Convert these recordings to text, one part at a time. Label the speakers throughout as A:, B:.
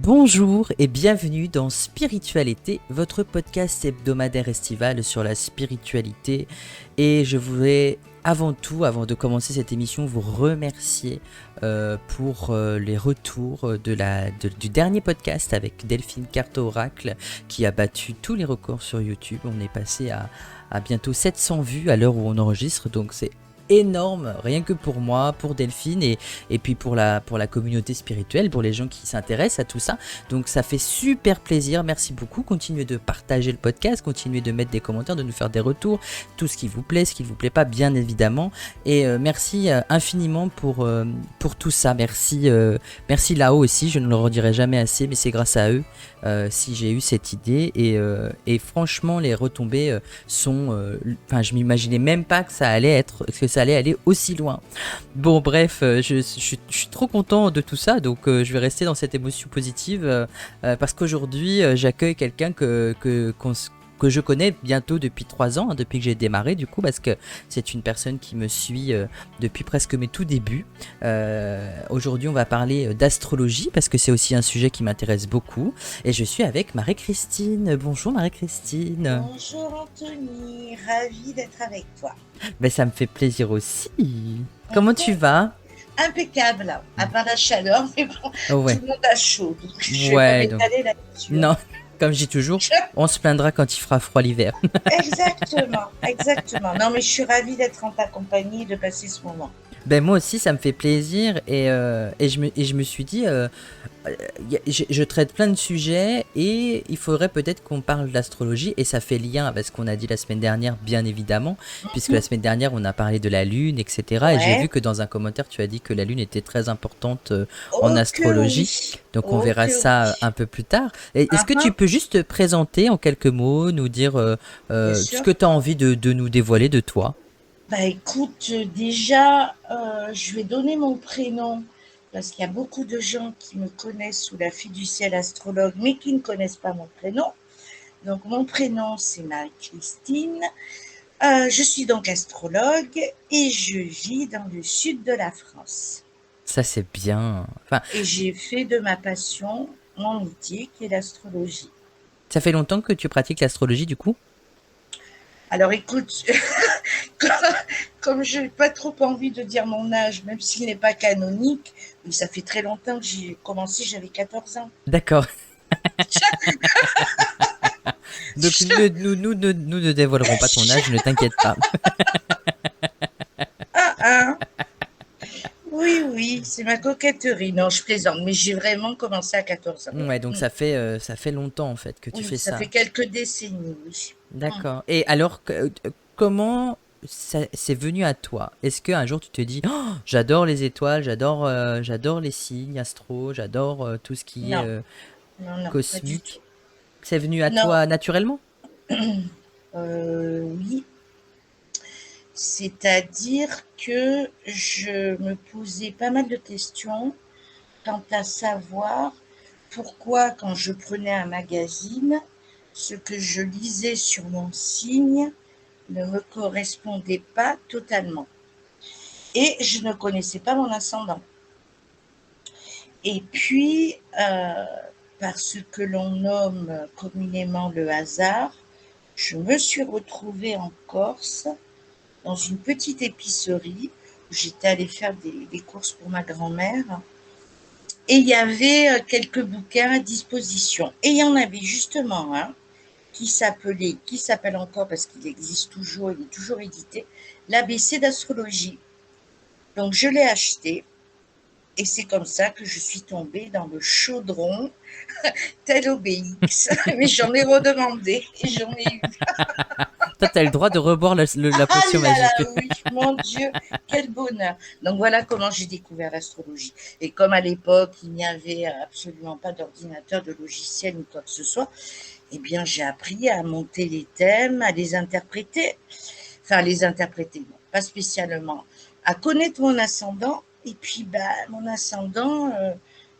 A: Bonjour et bienvenue dans Spiritualité, votre podcast hebdomadaire estival sur la spiritualité. Et je voulais avant tout, avant de commencer cette émission, vous remercier pour les retours du dernier podcast avec Delphine Carto Oracle qui a battu tous les records sur YouTube. On est passé à bientôt 700 vues à l'heure où on enregistre, donc c'est énorme, rien que pour moi, pour Delphine et puis pour la communauté spirituelle, pour les gens qui s'intéressent à tout ça. Donc ça fait super plaisir, merci beaucoup. Continuez de partager le podcast, continuez de mettre des commentaires, de nous faire des retours, tout ce qui vous plaît, ce qui ne vous plaît pas, bien évidemment. Et merci infiniment pour tout ça. Merci là-haut aussi, je ne le redirai jamais assez, mais c'est grâce à eux si j'ai eu cette idée. Et franchement, les retombées sont... je m'imaginais même pas que ça allait aller aussi loin. Bon bref, je suis trop content de tout ça, donc je vais rester dans cette émotion positive parce qu'aujourd'hui j'accueille quelqu'un que je connais bientôt depuis 3 ans, depuis que j'ai démarré du coup, parce que c'est une personne qui me suit depuis presque mes tout débuts. Aujourd'hui on va parler d'astrologie parce que c'est aussi un sujet qui m'intéresse beaucoup et je suis avec Marie-Christine. Bonjour Marie-Christine.
B: Bonjour Anthony, ravie d'être avec toi.
A: Ben, ça me fait plaisir aussi. Comment tu vas?
B: Impeccable, à part la chaleur, mais bon,
A: Oh
B: tout
A: ouais,
B: le monde a chaud, donc je vais pas
A: ouais, donc
B: m'étaler là-dessus.
A: non, comme je dis toujours, on se plaindra quand il fera froid l'hiver.
B: Exactement, exactement. Non, mais je suis ravie d'être en ta compagnie et de passer ce moment.
A: Ben moi aussi ça me fait plaisir et je me suis dit je traite plein de sujets et il faudrait peut-être qu'on parle d'astrologie et ça fait lien avec ce qu'on a dit la semaine dernière bien évidemment puisque la semaine dernière on a parlé de la lune etc. Et j'ai vu
B: Ouais,
A: que dans un commentaire tu as dit que la lune était très importante en
B: oh que
A: astrologie,
B: oui,
A: donc on
B: oh
A: verra
B: que
A: ça
B: oui.
A: un peu plus tard. Est-ce que tu
B: Uh-huh,
A: peux juste te présenter en quelques mots, nous dire
B: bien
A: ce
B: sûr.
A: que tu as envie de nous dévoiler de toi?
B: Bah écoute, déjà, je vais donner mon prénom parce qu'il y a beaucoup de gens qui me connaissent sous la fiduciaire astrologue, mais qui ne connaissent pas mon prénom. Donc mon prénom, c'est Marie-Christine. Je suis donc astrologue et je vis dans le sud de la France.
A: Ça c'est bien. Enfin,
B: Et j'ai fait de ma passion mon métier qui est l'astrologie.
A: ça fait longtemps que tu pratiques l'astrologie du coup?
B: Alors écoute, comme je n'ai pas trop envie de dire mon âge, même s'il n'est pas canonique, mais ça fait très longtemps que j'ai commencé, j'avais 14 ans.
A: D'accord. Donc nous ne dévoilerons pas ton âge, ne t'inquiète pas.
B: Ah, ah. Oui, oui, c'est ma coquetterie. Non, je plaisante, mais j'ai vraiment commencé à 14 ans.
A: Ouais, donc
B: Mm.
A: ça fait longtemps en fait que tu
B: Oui,
A: fais
B: ça fait
A: ça.
B: quelques décennies, oui. Mm.
A: D'accord. Et alors, comment c'est venu à toi? Est-ce qu'un jour tu te dis, oh, j'adore les étoiles, j'adore les signes astro, j'adore tout ce qui est
B: Non, non, non, pas du tout.
A: cosmique? C'est venu à
B: Non,
A: toi naturellement?
B: oui, c'est-à-dire que je me posais pas mal de questions quant à savoir pourquoi, quand je prenais un magazine, ce que je lisais sur mon signe ne me correspondait pas totalement. Et je ne connaissais pas mon ascendant. Et puis, par ce que l'on nomme communément le hasard, je me suis retrouvée en Corse, dans une petite épicerie, où j'étais allée faire des courses pour ma grand-mère. Et il y avait quelques bouquins à disposition. Et il y en avait justement un qui s'appelle encore parce qu'il existe toujours, il est toujours édité, l'ABC d'astrologie. Donc je l'ai acheté et c'est comme ça que je suis tombée dans le chaudron tel Obélix. Mais j'en ai redemandé et j'en ai eu.
A: Toi, t'as le droit de reboire la
B: Ah
A: potion
B: là
A: magique.
B: là, oui, mon Dieu, quel bonheur. Donc voilà comment j'ai découvert l'astrologie. Et comme à l'époque, il n'y avait absolument pas d'ordinateur, de logiciel ni quoi que ce soit, eh bien j'ai appris à monter les thèmes, à les interpréter. Enfin, à les interpréter, non, pas spécialement. À connaître mon ascendant. Et puis, bah, mon ascendant,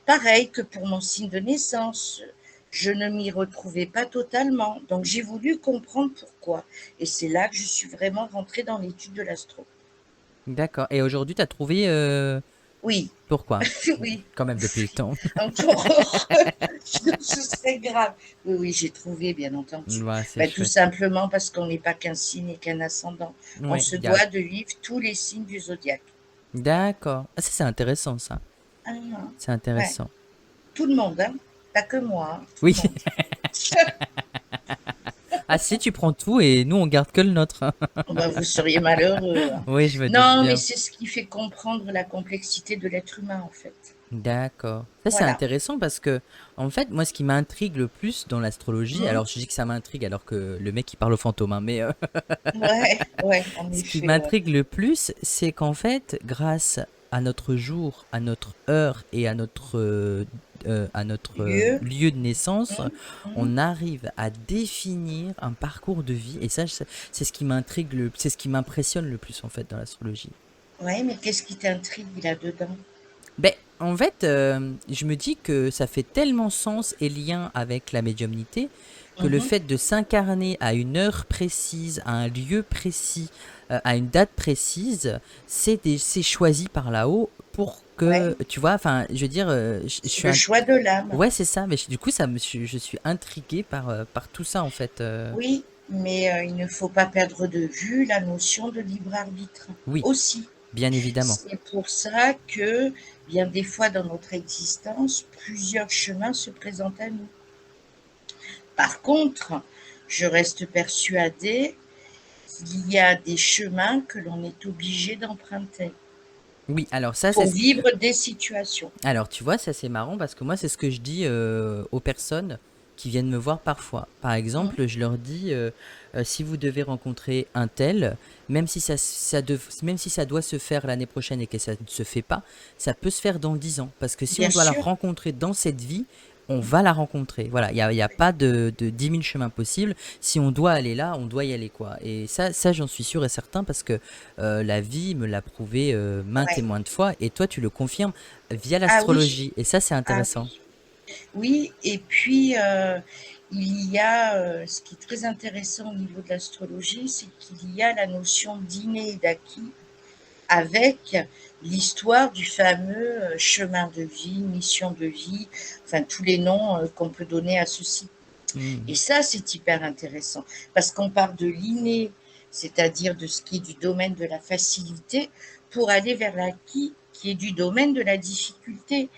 B: pareil que pour mon signe de naissance, je ne m'y retrouvais pas totalement. Donc, j'ai voulu comprendre pourquoi. Et c'est là que je suis vraiment rentrée dans l'étude de l'astro.
A: D'accord. Et aujourd'hui, t'as trouvé
B: Oui,
A: Pourquoi?
B: oui,
A: Quand même depuis le temps.
B: encore ce serait grave. Oui, oui, j'ai trouvé, bien entendu.
A: Ouais, c'est
B: Bah, tout
A: chouette.
B: simplement parce qu'on n'est pas qu'un signe et qu'un ascendant. On
A: Ouais,
B: se
A: il y a...
B: doit de vivre tous les signes du zodiaque.
A: D'accord. Ah, ça, c'est intéressant, ça.
B: Ah, ah.
A: C'est
B: Ouais,
A: intéressant.
B: tout le monde, hein. Pas que moi, hein, tout le
A: Oui.
B: monde.
A: Ah si, tu prends tout et nous, on garde que le nôtre.
B: Bah, vous seriez malheureux, hein.
A: Oui, je me doute
B: Non, mais
A: bien.
B: c'est ce qui fait comprendre la complexité de l'être humain, en fait.
A: D'accord. Ça, c'est
B: Voilà.
A: intéressant parce que, en fait, moi, ce qui m'intrigue le plus dans l'astrologie,
B: Mmh.
A: alors je dis que ça m'intrigue alors que le mec, il parle au fantôme, hein, mais
B: Ouais, ouais, en
A: ce qui
B: effet, ouais.
A: m'intrigue le plus, c'est qu'en fait, grâce à notre jour, à notre heure et à notre
B: Lieu.
A: lieu de naissance,
B: Mmh, mmh.
A: on arrive à définir un parcours de vie. Et ça, c'est ce qui m'intrigue c'est ce qui m'impressionne le plus, en fait, dans l'astrologie.
B: Ouais, mais qu'est-ce qui t'intrigue là-dedans?
A: Ben, en fait, je me dis que ça fait tellement sens et lien avec la médiumnité que le
B: Mmh.
A: fait de s'incarner à une heure précise, à un lieu précis, à une date précise, c'est choisi par là-haut pour
B: Ouais,
A: que, tu vois, enfin, je veux dire, je
B: c'est
A: suis
B: le choix de l'âme.
A: ouais, c'est ça, mais du coup, je suis intrigué par tout ça, en fait.
B: Oui, mais il ne faut pas perdre de vue la notion de libre arbitre
A: Oui,
B: aussi.
A: bien évidemment.
B: C'est pour ça que, bien des fois dans notre existence, plusieurs chemins se présentent à nous. Par contre, je reste persuadée qu'il y a des chemins que l'on est obligé d'emprunter
A: Oui, alors ça,
B: pour vivre des situations.
A: alors, tu vois, ça c'est marrant parce que moi, c'est ce que je dis aux personnes qui viennent me voir parfois. Par
B: Mmh.
A: exemple, je leur dis, si vous devez rencontrer un tel, même si ça doit se faire l'année prochaine et que ça ne se fait pas, ça peut se faire dans 10 ans. Parce que si on
B: Bien
A: doit la
B: sûr.
A: rencontrer dans cette vie, on va la rencontrer. Voilà, il y a pas de 10 000 chemins possibles. Si on doit aller là, on doit y aller, quoi. Et ça j'en suis sûr et certain parce que la vie me l'a prouvé maintes et
B: Ouais.
A: maintes fois. Et toi, tu le confirmes via
B: Ah oui,
A: l'astrologie. Et ça, c'est
B: ah
A: intéressant.
B: oui. Oui, et puis il y a ce qui est très intéressant au niveau de l'astrologie, c'est qu'il y a la notion d'inné et d'acquis avec l'histoire du fameux chemin de vie, mission de vie, enfin tous les noms qu'on peut donner à ceci.
A: Hmm.
B: Et ça, c'est hyper intéressant parce qu'on part de l'inné, c'est-à-dire de ce qui est du domaine de la facilité, pour aller vers l'acquis qui est du domaine de la difficulté.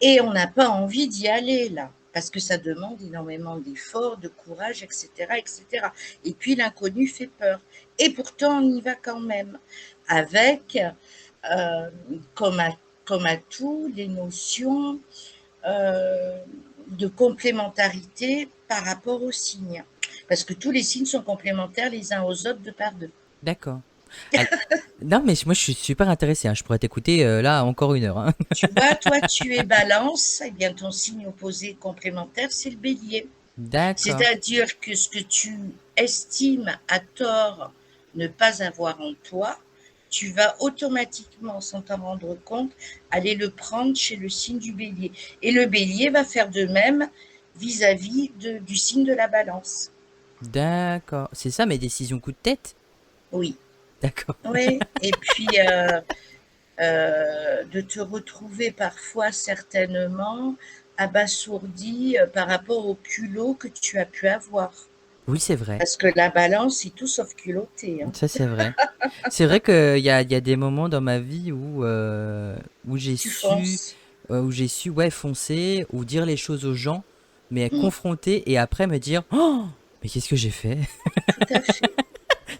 B: Et on n'a pas envie d'y aller là, parce que ça demande énormément d'efforts, de courage, etc., etc. Et puis l'inconnu fait peur. Et pourtant, on y va quand même, avec, euh, comme, à, comme à tout, les notions euh, de complémentarité par rapport aux signes. Parce que tous les signes sont complémentaires les uns aux autres de par deux.
A: D'accord. Al- Non, mais moi, je suis super intéressé, hein. Je pourrais t'écouter là encore 1 heure, hein.
B: Tu vois, toi, tu es balance, et bien ton signe opposé complémentaire, c'est le bélier.
A: D'accord.
B: C'est-à-dire que ce que tu estimes à tort ne pas avoir en toi, tu vas automatiquement, sans t'en rendre compte, aller le prendre chez le signe du bélier. Et le bélier va faire de même vis-à-vis du signe de la balance.
A: D'accord. C'est ça, mes décisions coup de tête?
B: Oui,
A: D'accord.
B: oui. Et puis, de te retrouver parfois certainement abasourdi par rapport au culot que tu as pu avoir.
A: Oui, c'est vrai.
B: Parce que la balance, c'est tout sauf culotté, hein.
A: Ça, c'est vrai. C'est vrai qu'il y a des moments dans ma vie
B: Tu fonces.
A: où j'ai su, ouais, foncer, ou dire les choses aux gens, mais
B: Mmh,
A: confronter et après me dire, oh, mais qu'est-ce que j'ai fait?
B: tout à fait.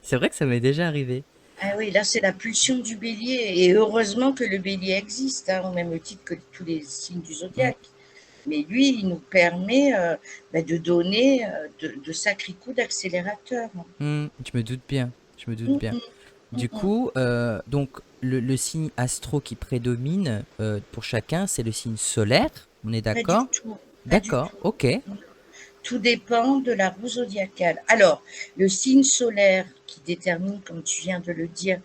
A: C'est vrai que ça m'est déjà arrivé.
B: Ah oui, là, c'est la pulsion du bélier. Et heureusement que le bélier existe, hein, au même titre que tous les signes du
A: Mm,
B: zodiaque. Mais lui, il nous permet de donner de sacrés coups d'accélérateur.
A: je me doute bien. Je me doute
B: Mmh,
A: bien.
B: mmh, mmh,
A: Du
B: mmh.
A: coup, donc le signe astro qui prédomine pour chacun, c'est le signe solaire. On est
B: Pas du
A: d'accord?
B: tout, pas du
A: D'accord,
B: tout.
A: ok.
B: Tout dépend de la roue zodiacale. Alors, le signe solaire qui détermine, comme tu viens de le dire,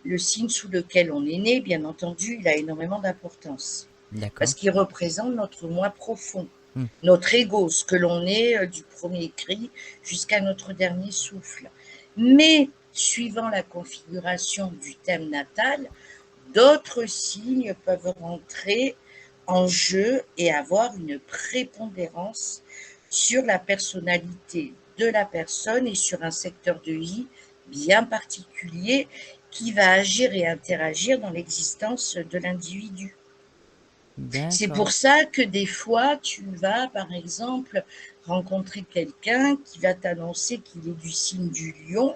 B: le signe sous lequel on est né, bien entendu, il a énormément d'importance. Parce
A: D'accord.
B: qu'il représente notre moi profond,
A: Hmm.
B: notre ego, ce que l'on est du premier cri jusqu'à notre dernier souffle. Mais, suivant la configuration du thème natal, d'autres signes peuvent rentrer en jeu et avoir une prépondérance sur la personnalité de la personne et sur un secteur de vie bien particulier qui va agir et interagir dans l'existence de l'individu. C'est
A: D'accord.
B: pour ça que des fois, tu vas, par exemple, rencontrer quelqu'un qui va t'annoncer qu'il est du signe du lion,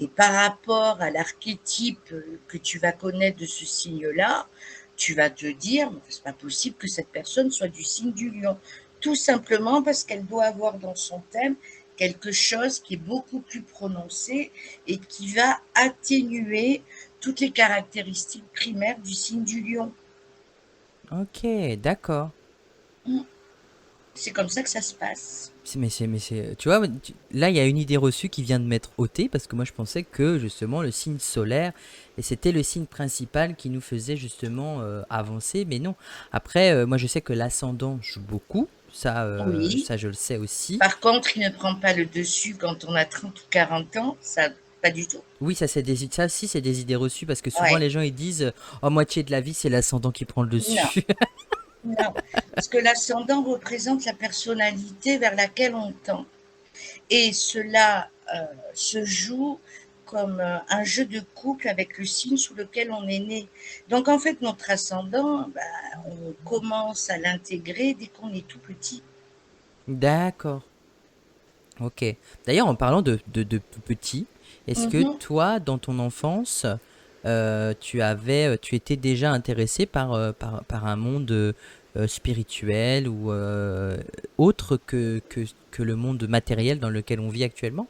B: et par rapport à l'archétype que tu vas connaître de ce signe-là, tu vas te dire, c'est pas possible que cette personne soit du signe du lion. Tout simplement parce qu'elle doit avoir dans son thème quelque chose qui est beaucoup plus prononcé et qui va atténuer toutes les caractéristiques primaires du signe du lion.
A: Ok, d'accord.
B: C'est comme ça que ça se passe.
A: Tu vois, là, il y a une idée reçue qui vient de m'être ôtée parce que moi, je pensais que justement le signe solaire, et c'était le signe principal qui nous faisait justement avancer, mais non. Après, moi, je sais que l'ascendant joue beaucoup,
B: Oui.
A: ça, je le sais aussi.
B: Par contre, il ne prend pas le dessus quand on a 30 ou 40 ans, ça, pas du tout.
A: Oui, ça, si, c'est des idées reçues parce que souvent
B: Ouais.
A: les gens ils disent moitié de la vie, c'est l'ascendant qui prend le
B: Non,
A: dessus.
B: non. Parce que l'ascendant représente la personnalité vers laquelle on tend. Et cela se joue comme un jeu de couple avec le signe sous lequel on est né. Donc en fait, notre ascendant, on commence à l'intégrer dès qu'on est tout petit.
A: D'accord. Ok. D'ailleurs, en parlant de tout petit, est-ce que
B: Mhm.
A: toi, dans ton enfance, tu étais déjà intéressé par un monde spirituel ou autre que le monde matériel dans lequel on vit actuellement?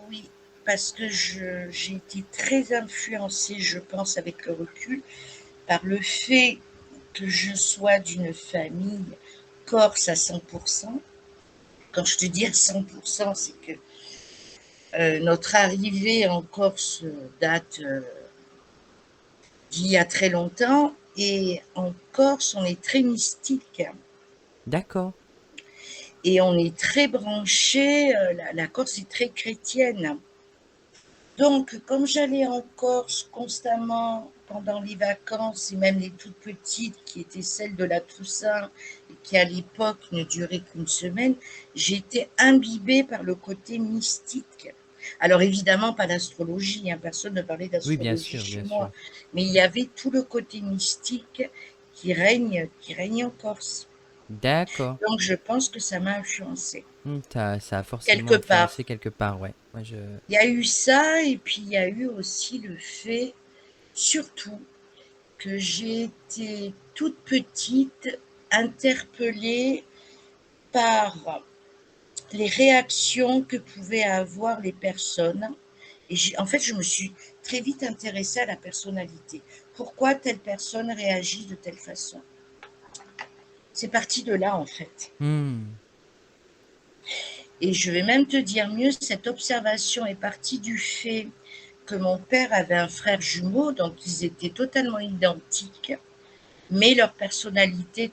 B: Oui, parce que j'ai été très influencée, je pense, avec le recul, par le fait que je sois d'une famille corse à 100%. Quand je te dis à 100%, c'est que notre arrivée en Corse date d'il y a très longtemps. Et en Corse, on est très mystique
A: D'accord.
B: et on est très branché. La Corse est très chrétienne. Donc, comme j'allais en Corse constamment pendant les vacances, et même les toutes petites, qui étaient celles de la Toussaint, et qui à l'époque ne duraient qu'une semaine, j'étais imbibée par le côté mystique. Alors évidemment, pas d'astrologie, hein, personne ne parlait
A: Oui, bien
B: d'astrologie
A: sûr,
B: chez
A: bien sûr.
B: moi, mais il y avait tout le côté mystique qui règne en Corse.
A: D'accord.
B: Donc je pense que ça m'a influencée,
A: Ça a forcément
B: quelque part.
A: influencé quelque part, ouais. Moi,
B: Il y a eu ça, et puis il y a eu aussi le fait, surtout, que j'ai été toute petite interpellée par les réactions que pouvaient avoir les personnes. Et en fait, je me suis très vite intéressée à la personnalité. Pourquoi telle personne réagit de telle façon? C'est parti de là, en fait.
A: Hmm.
B: Et je vais même te dire mieux, cette observation est partie du fait que mon père avait un frère jumeau, donc ils étaient totalement identiques, mais leur personnalité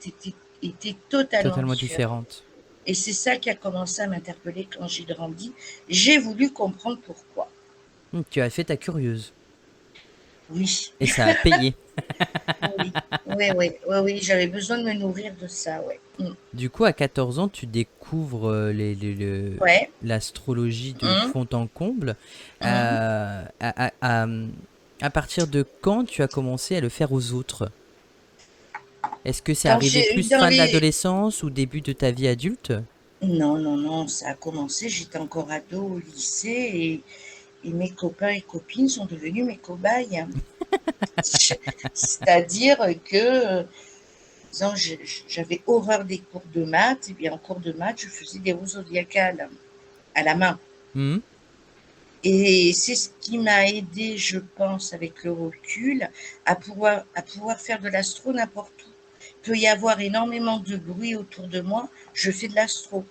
B: était totalement
A: Totalement
B: différente.
A: différente.
B: Et c'est ça qui a commencé à m'interpeller quand j'ai grandi. J'ai voulu comprendre pourquoi.
A: Tu as fait ta curieuse.
B: Oui,
A: Et ça a payé.
B: oui, oui, oui, oui, oui, j'avais besoin de me nourrir de ça, ouais.
A: Du coup, à 14 ans, tu découvres
B: Ouais.
A: l'astrologie de
B: Hum,
A: fond en comble.
B: hum.
A: À partir de quand tu as commencé à le faire aux autres? Est-ce que c'est
B: Quand
A: arrivé
B: j'ai eu
A: plus
B: dans
A: fin de
B: les...
A: l'adolescence ou début de ta vie adulte?
B: Non, non, non, ça a commencé, j'étais encore ado au lycée, et mes copains et copines sont devenus mes cobayes. C'est-à-dire que disons, j'avais horreur des cours de maths, et bien en cours de maths, je faisais des roues zodiacales à la main.
A: Hmm.
B: Et c'est ce qui m'a aidé, je pense, avec le recul, à pouvoir faire de l'astro n'importe où. Il peut y avoir énormément de bruit autour de moi, je fais de l'astro.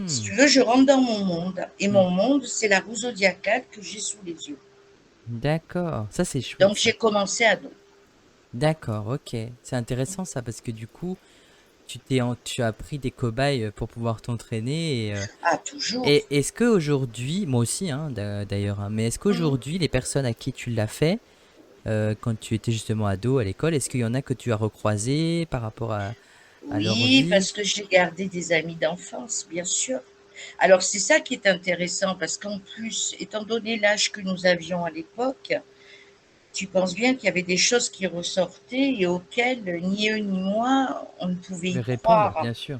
B: Si
A: Mhm.
B: tu veux, je rentre dans mon monde. Et
A: Hmm.
B: mon monde, c'est la roue zodiacale que j'ai sous les yeux.
A: D'accord, ça c'est chouette
B: Donc
A: ça.
B: j'ai commencé à dos.
A: D'accord, ok. C'est intéressant ça parce que du coup, tu as pris des cobayes pour pouvoir t'entraîner.
B: Ah, toujours.
A: Et est-ce qu'aujourd'hui, moi aussi hein, d'ailleurs, hein, mais est-ce
B: Mmh.
A: qu'aujourd'hui, les personnes à qui tu l'as fait, quand tu étais justement ado à l'école. Est-ce qu'il y en a que tu as recroisé par rapport à leur
B: Oui,
A: vie?
B: parce que j'ai gardé des amis d'enfance, bien sûr. Alors c'est ça qui est intéressant parce qu'en plus, étant donné l'âge que nous avions à l'époque, tu penses bien qu'il y avait des choses qui ressortaient et auxquelles ni eux ni moi, on ne
A: Vous
B: pouvait
A: pouvez
B: y
A: répondre,
B: croire.
A: bien sûr,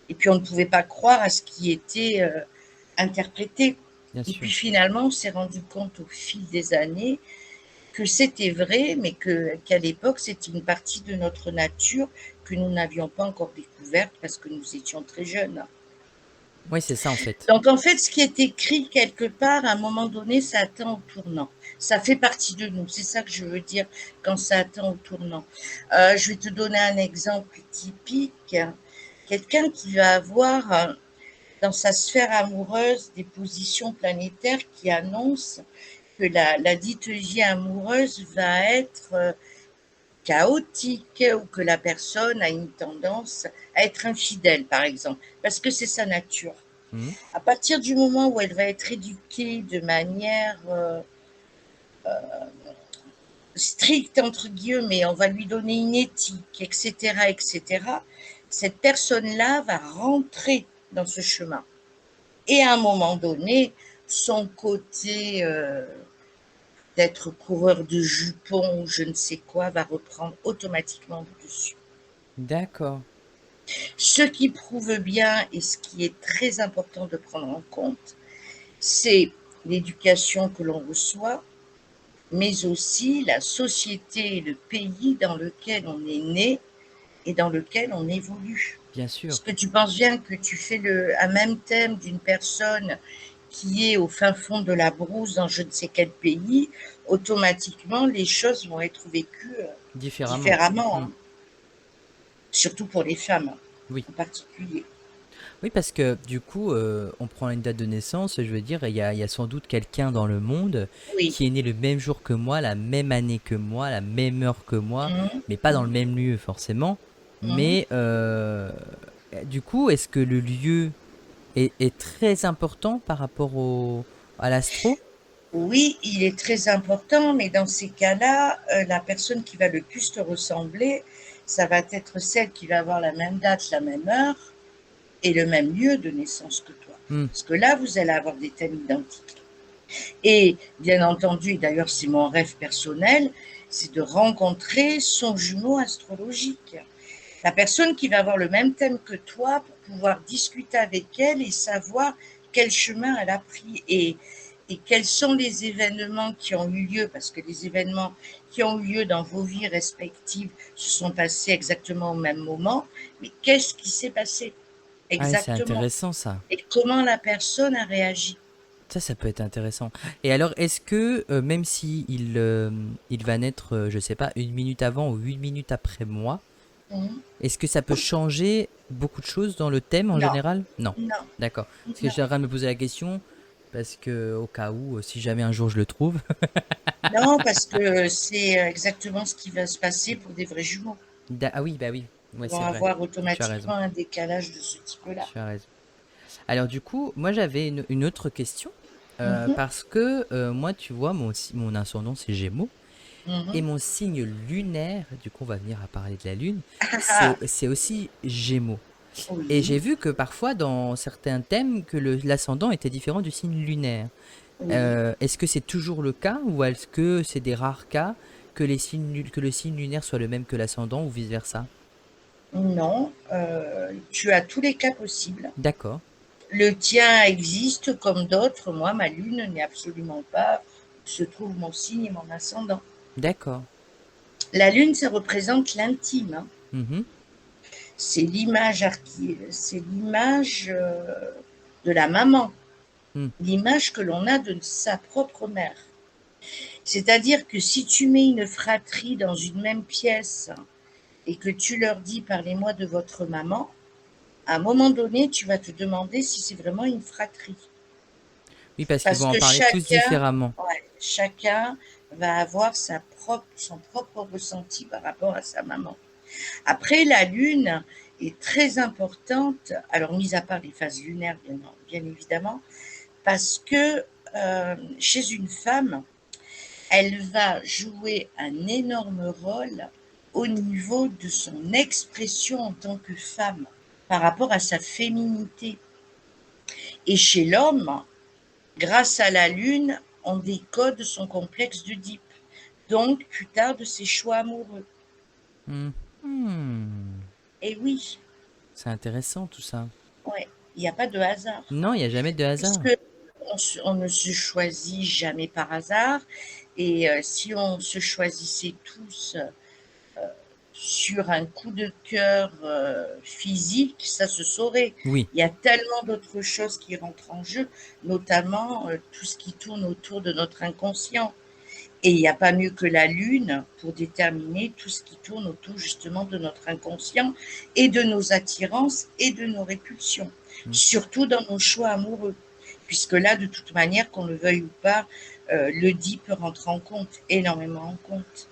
B: Et puis on ne pouvait pas croire à ce qui était interprété.
A: bien
B: Et puis
A: sûr.
B: finalement, on s'est rendu compte au fil des années que c'était vrai, mais qu'à l'époque, c'était une partie de notre nature que nous n'avions pas encore découverte parce que nous étions très jeunes.
A: Oui, c'est ça en fait.
B: Donc en fait, ce qui est écrit quelque part, à un moment donné, ça attend au tournant. Ça fait partie de nous. C'est ça que je veux dire quand ça attend au tournant. Je vais te donner un exemple typique. Quelqu'un qui va avoir dans sa sphère amoureuse des positions planétaires qui annoncent que la dite vie amoureuse va être chaotique ou que la personne a une tendance à être infidèle, par exemple, parce que c'est sa nature.
A: Mhm.
B: À partir du moment où elle va être éduquée de manière stricte, entre guillemets, on va lui donner une éthique, etc., etc., cette personne-là va rentrer dans ce chemin. Et à un moment donné, son côté d'être coureur de jupons ou je ne sais quoi va reprendre automatiquement le dessus.
A: D'accord.
B: Ce qui prouve bien et ce qui est très important de prendre en compte, c'est l'éducation que l'on reçoit, mais aussi la société et le pays dans lequel on est né et dans lequel on évolue.
A: Bien sûr.
B: Parce que tu penses bien que tu fais un même thème d'une personne qui est au fin fond de la brousse dans je ne sais quel pays, automatiquement les choses vont être vécues
A: Différemment.
B: différemment,
A: Mhm.
B: hein. Surtout pour les femmes
A: Oui.
B: en particulier.
A: Oui, parce que du coup, on prend une date de naissance, je veux dire, il y a sans doute quelqu'un dans le monde
B: Oui.
A: qui est né le même jour que moi, la même année que moi, la même heure que moi,
B: Mmh,
A: mais pas dans le
B: mmh,
A: même lieu forcément.
B: mmh.
A: Mais du coup, est-ce que le lieu est très important par rapport à l'astro?
B: Oui, il est très important, mais dans ces cas-là, la personne qui va le plus te ressembler, ça va être celle qui va avoir la même date, la même heure et le même lieu de naissance que toi.
A: Hmm,
B: Parce que là, vous allez avoir des thèmes identiques. Et bien entendu, et d'ailleurs c'est mon rêve personnel, c'est de rencontrer son jumeau astrologique. La personne qui va avoir le même thème que toi pour pouvoir discuter avec elle et savoir quel chemin elle a pris et quels sont les événements qui ont eu lieu, parce que les événements qui ont eu lieu dans vos vies respectives se sont passés exactement au même moment, mais qu'est-ce qui s'est passé
A: Ah, ouais, c'est
B: exactement
A: intéressant ça.
B: et comment la personne a réagi.
A: Ça peut être intéressant. Et alors, est-ce que même si il va naître, je sais pas, 1 minute avant ou 8 minutes après moi,
B: Mhm.
A: est-ce que ça peut changer beaucoup de choses dans le thème en
B: Non,
A: général? Non.
B: non,
A: D'accord. Parce que
B: non.
A: j'étais en train de me poser la question, parce que au cas où, si jamais un jour je le trouve.
B: Non, parce que c'est exactement ce qui va se passer pour des vrais jumeaux.
A: Ah oui, bah oui. Ouais,
B: Ils vont
A: c'est vrai.
B: avoir
A: Tu as raison.
B: automatiquement un décalage de ce type-là.
A: Tu as raison. Alors du coup, moi j'avais une autre question.
B: Mhm,
A: Parce que moi, tu vois, mon ascendant, c'est Gémeaux. Et
B: mhm.
A: mon signe lunaire, du coup on va venir à parler de la Lune,
B: Ah,
A: c'est aussi Gémeaux. Et
B: oui,
A: j'ai vu que parfois dans certains thèmes, que l'ascendant était différent du signe lunaire.
B: oui.
A: Est-ce que c'est toujours le cas ou est-ce que c'est des rares cas que, que le signe lunaire soit le même que l'ascendant ou vice-versa?
B: Non, tu as tous les cas possibles.
A: D'accord,
B: Le tien existe comme d'autres. Moi, ma lune n'est absolument pas où se trouve mon signe et mon ascendant.
A: d'accord.
B: La lune, ça représente l'intime, hein.
A: Mhm,
B: C'est l'image de la maman,
A: mm.
B: l'image que l'on a de sa propre mère. C'est-à-dire que si tu mets une fratrie dans une même pièce et que tu leur dis parlez-moi de votre maman, à un moment donné, tu vas te demander si c'est vraiment une fratrie.
A: Oui, parce qu'ils
B: Parce
A: vont en
B: que
A: parler tous
B: chacun,
A: différemment.
B: ouais, chacun va avoir son propre ressenti par rapport à sa maman. Après, la lune est très importante, alors mis à part les phases lunaires, bien évidemment, parce que chez une femme, elle va jouer un énorme rôle au niveau de son expression en tant que femme, par rapport à sa féminité. Et chez l'homme, grâce à la lune, on décode son complexe d'Oedipe, donc plus tard de ses choix amoureux.
A: Mhm.
B: Et oui,
A: C'est intéressant tout ça.
B: ouais, il n'y a pas de hasard,
A: Non, il n'y a jamais de hasard.
B: puisque on ne se choisit jamais par hasard. Et si on se choisissait tous sur un coup de cœur physique, ça se saurait.
A: Oui.
B: Il y a tellement d'autres choses qui rentrent en jeu, notamment tout ce qui tourne autour de notre inconscient. Et il n'y a pas mieux que la Lune pour déterminer tout ce qui tourne autour justement de notre inconscient et de nos attirances et de nos répulsions,
A: Mm.
B: surtout dans nos choix amoureux. Puisque là, de toute manière, qu'on le veuille ou pas, le dit peut rentrer en compte, énormément en compte.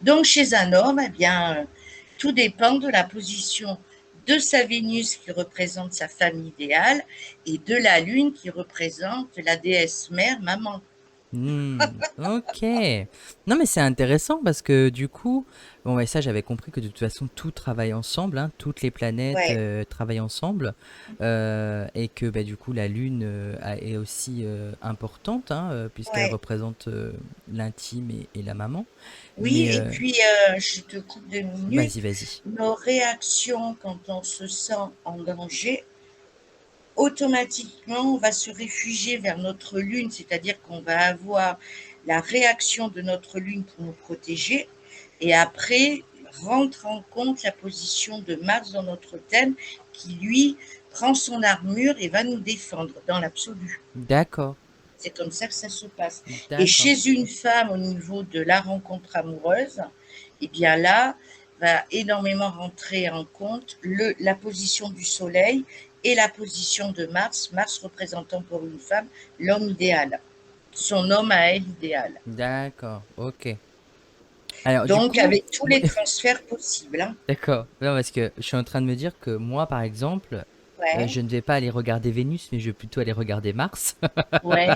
B: Donc, chez un homme, eh bien, tout dépend de la position de sa Vénus qui représente sa femme idéale et de la Lune qui représente la déesse mère, maman.
A: Ok. Non, mais c'est intéressant parce que du coup, bon, ouais, ça j'avais compris que de toute façon tout travaille ensemble, hein, toutes les planètes
B: Ouais,
A: travaillent ensemble, et que bah, du coup la Lune est aussi importante, hein, puisqu'elle
B: ouais.
A: représente l'intime et la maman.
B: Oui,
A: Mais
B: et puis, je te coupe 2 minutes.
A: vas-y, vas-y.
B: Nos réactions quand on se sent en danger, automatiquement, on va se réfugier vers notre lune, c'est-à-dire qu'on va avoir la réaction de notre lune pour nous protéger. Et après, rentre en compte la position de Mars dans notre thème, qui lui prend son armure et va nous défendre dans l'absolu.
A: D'accord,
B: C'est comme ça que ça se passe. Et
A: d'accord.
B: chez une femme, au niveau de la rencontre amoureuse, eh bien là, va énormément rentrer en compte la position du Soleil et la position de Mars, Mars représentant pour une femme l'homme idéal, son homme à elle idéal.
A: D'accord, ok. Alors du
B: Donc
A: coup,
B: avec tous les transferts possibles. Hein.
A: d'accord. Non, parce que je suis en train de me dire que moi, par exemple,
B: Ouais,
A: je ne vais pas aller regarder Vénus, mais je vais plutôt aller regarder Mars.
B: ouais.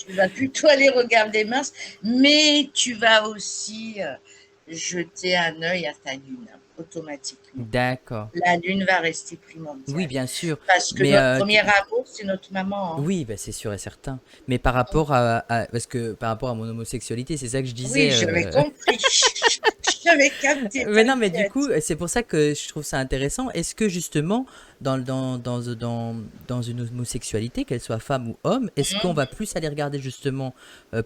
B: Tu vas plutôt aller regarder Mars, mais tu vas aussi jeter un œil à ta lune automatiquement.
A: D'accord.
B: La lune va rester
A: Oui,
B: primordiale.
A: bien sûr.
B: Parce que
A: Mais
B: notre premier amour, c'est notre maman. Hein.
A: oui, bah, c'est sûr et certain. Mais par rapport parce que par rapport à mon homosexualité, c'est ça que je
B: Oui,
A: disais.
B: j'avais compris. J'avais capté,
A: Mais non, mais du coup,
B: t'inquiète.
A: c'est pour ça que je trouve ça intéressant. Est-ce que justement, dans une homosexualité, qu'elle soit femme ou homme, est-ce qu'on va
B: Mhm.
A: plus aller regarder justement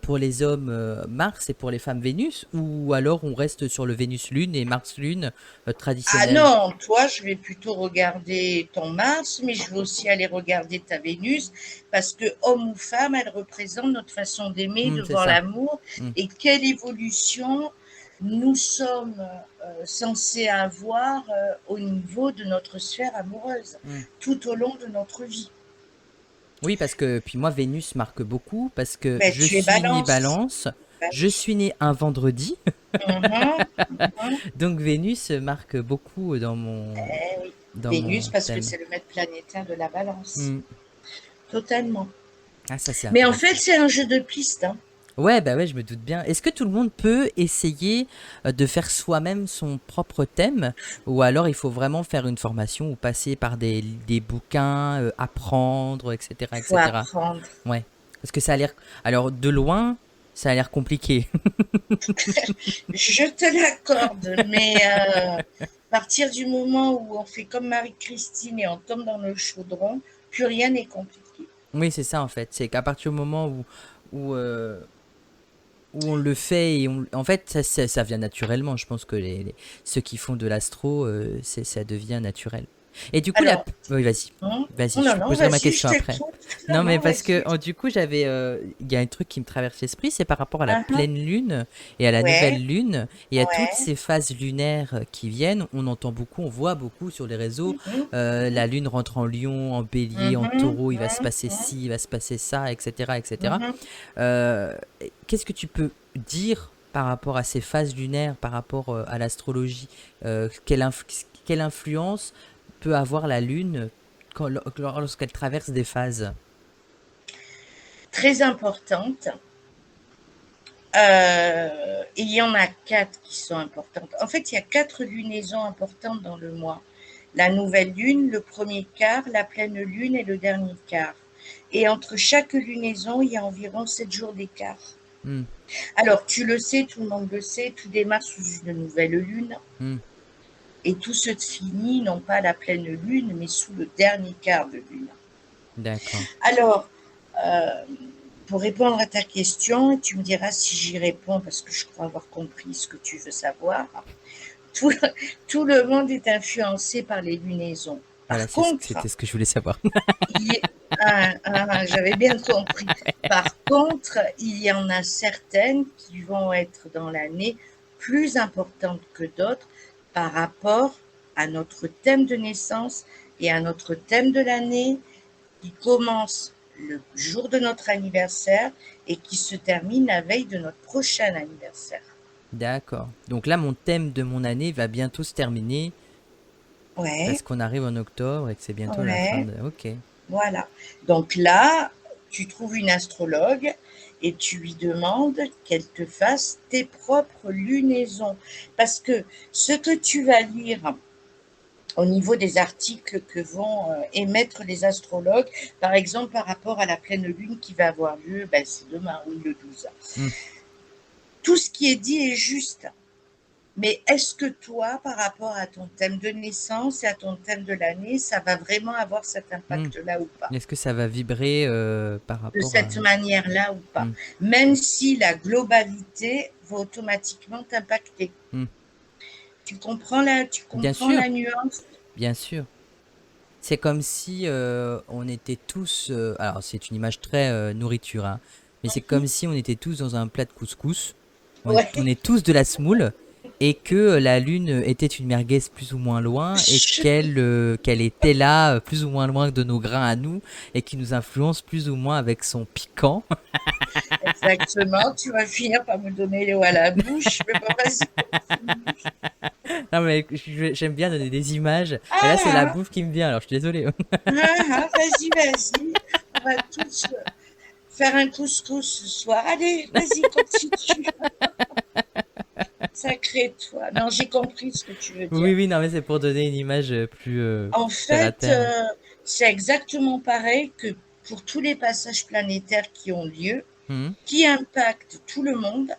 A: pour les hommes Mars et pour les femmes Vénus, ou alors on reste sur le Vénus-Lune et Mars-Lune
B: Ah
A: traditionnel?
B: non, toi, je vais plutôt regarder ton Mars, mais je vais aussi aller regarder ta Vénus, parce que homme ou femme, elle représente notre façon d'aimer, de
A: C'est
B: voir
A: ça.
B: l'amour,
A: Hmm,
B: et quelle évolution nous sommes censés avoir au niveau de notre sphère amoureuse,
A: hmm.
B: tout au long de notre vie.
A: Oui, parce que puis moi, Vénus marque beaucoup parce que
B: Ben,
A: je
B: tu es
A: suis né
B: balance.
A: Balance,
B: Ben
A: je
B: oui.
A: suis né un vendredi,
B: Mhm, mhm.
A: donc Vénus marque beaucoup
B: Eh oui.
A: dans
B: Vénus,
A: mon
B: parce que
A: thème.
B: c'est le maître planétaire de la balance.
A: Hmm.
B: Totalement.
A: Ah, ça c'est
B: Mais en fait,
A: intéressant.
B: c'est un jeu de piste. Hein.
A: Ouais, bah ouais, je me doute bien. Est-ce que tout le monde peut essayer de faire soi-même son propre thème, ou alors il faut vraiment faire une formation ou passer par des bouquins, apprendre, etc.,
B: Il faut
A: etc.
B: apprendre.
A: Ouais, parce que ça a l'air. Alors de loin, ça a l'air compliqué.
B: Je te l'accorde, mais à partir du moment où on fait comme Marie-Christine et on tombe dans le chaudron, plus rien n'est compliqué.
A: Oui, c'est ça en fait. C'est qu'à partir du moment où, euh, où on le fait et en fait, ça vient naturellement. Je pense que ceux qui font de l'astro, ça devient naturel. Et du coup,
B: Alors,
A: oui, vas-y. Vas-y, je
B: non,
A: te
B: non,
A: poserai ma
B: vas-y,
A: question
B: je
A: après.
B: t'écoute. Non,
A: Non, mais
B: non,
A: parce que
B: vas-y.
A: du coup, il y a un truc qui me traverse l'esprit, c'est par rapport à la
B: Uh -huh.
A: pleine lune et à la
B: Ouais,
A: nouvelle lune et à toutes
B: ouais.
A: ces phases lunaires qui viennent. On entend beaucoup, on voit beaucoup sur les réseaux.
B: Mhm,
A: La lune rentre en lion, en bélier, en
B: mhm,
A: taureau, il va se
B: mhm,
A: passer ci, il va se passer ça, etc., etc.
B: mhm.
A: Euh, Qu'est-ce que tu peux dire par rapport à ces phases lunaires, par rapport à l'astrologie? Quelle influence peut avoir la Lune lorsqu'elle traverse des phases?
B: Très importante, Il y en a 4 qui sont importantes. En fait, il y a 4 lunaisons importantes dans le mois. La nouvelle lune, le premier quart, la pleine lune et le dernier quart. Et entre chaque lunaison, il y a environ 7 jours d'écart.
A: Hmm,
B: Alors, tu le sais, tout le monde le sait, tout démarre sous une nouvelle lune
A: hmm,
B: et tout se finit non pas à la pleine lune, mais sous le dernier quart de lune.
A: d'accord.
B: Alors, euh, pour répondre à ta question, tu me diras si j'y réponds parce que je crois avoir compris ce que tu veux savoir. Tout, tout le monde est influencé par les lunaisons.
A: Voilà,
B: Par contre,
A: c'était ce que je voulais savoir.
B: j'avais bien compris. Par contre, il y en a certaines qui vont être dans l'année plus importantes que d'autres par rapport à notre thème de naissance et à notre thème de l'année qui commence le jour de notre anniversaire et qui se termine la veille de notre prochain anniversaire.
A: D'accord. Donc là, mon thème de mon année va bientôt se terminer parce
B: Ouais,
A: qu'on arrive en octobre et que c'est bientôt la fin
B: ouais,
A: de... Ok.
B: voilà. Donc là, tu trouves une astrologue et tu lui demandes qu'elle te fasse tes propres lunaisons. Parce que ce que tu vas lire au niveau des articles que vont émettre les astrologues, par exemple par rapport à la pleine lune qui va avoir lieu, ben, c'est demain, oui, le 12.
A: Hmm,
B: Tout ce qui est dit est juste. Mais est-ce que toi, par rapport à ton thème de naissance et à ton thème de l'année, ça va vraiment avoir cet
A: hmm.
B: impact-là ou pas?
A: Est-ce que ça va vibrer par
B: De
A: rapport à...
B: cette manière-là ou pas?
A: Hmm,
B: Même si la globalité va automatiquement t'impacter.
A: hmm.
B: Tu
A: Bien
B: comprends
A: sûr,
B: la nuance?
A: bien sûr. C'est comme si on était tous... alors, c'est une image très nourriture, hein, mais c'est comme si on était tous dans un plat de couscous. On
B: Ouais.
A: est tous de la semoule et que la lune était une merguez plus ou moins loin et qu'elle était là plus ou moins loin de nos grains à nous et qui nous influence plus ou moins avec son piquant.
B: Exactement. Tu vas finir par me donner l'eau à la bouche. Mais bon, vas-y, continue.
A: Non mais j'aime bien donner des images et là c'est la
B: Ah,
A: bouffe qui me vient alors je suis désolé.
B: vas-y, vas-y. On va tous faire un couscous ce soir. Allez, vas-y, continue. Sacré toi. Non, j'ai compris ce que tu veux
A: Oui
B: dire.
A: oui non mais c'est pour donner une image plus
B: En
A: terre à
B: fait,
A: terre.
B: c'est exactement pareil que pour tous les passages planétaires qui ont lieu,
A: Mhm.
B: qui impactent tout le monde,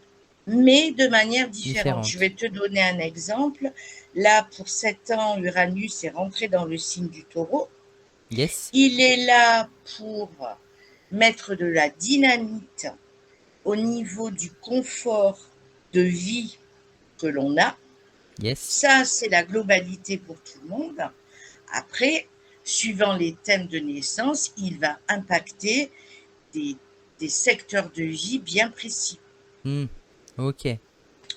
B: mais de manière différente. Je
A: Différente.
B: vais te donner un exemple. Là, pour 7 ans, Uranus est rentré dans le signe du taureau.
A: Yes.
B: Il est là pour mettre de la dynamite au niveau du confort de vie que l'on a.
A: Yes.
B: Ça, c'est la globalité pour tout le monde. Après, suivant les thèmes de naissance, il va impacter des, des secteurs de vie bien précis.
A: Hmm. Ok.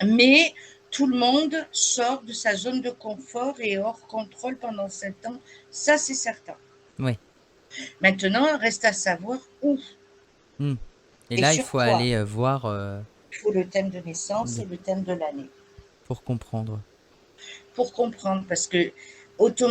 B: Mais tout le monde sort de sa zone de confort et est hors contrôle pendant 7 ans. Ça, c'est certain.
A: Ouais.
B: Maintenant, reste à savoir où
A: Hmm. Et
B: et
A: là il
B: sur
A: faut
B: quoi.
A: aller voir
B: Il faut le thème de naissance
A: le-
B: et le thème de l'année
A: pour comprendre.
B: pour comprendre. Parce que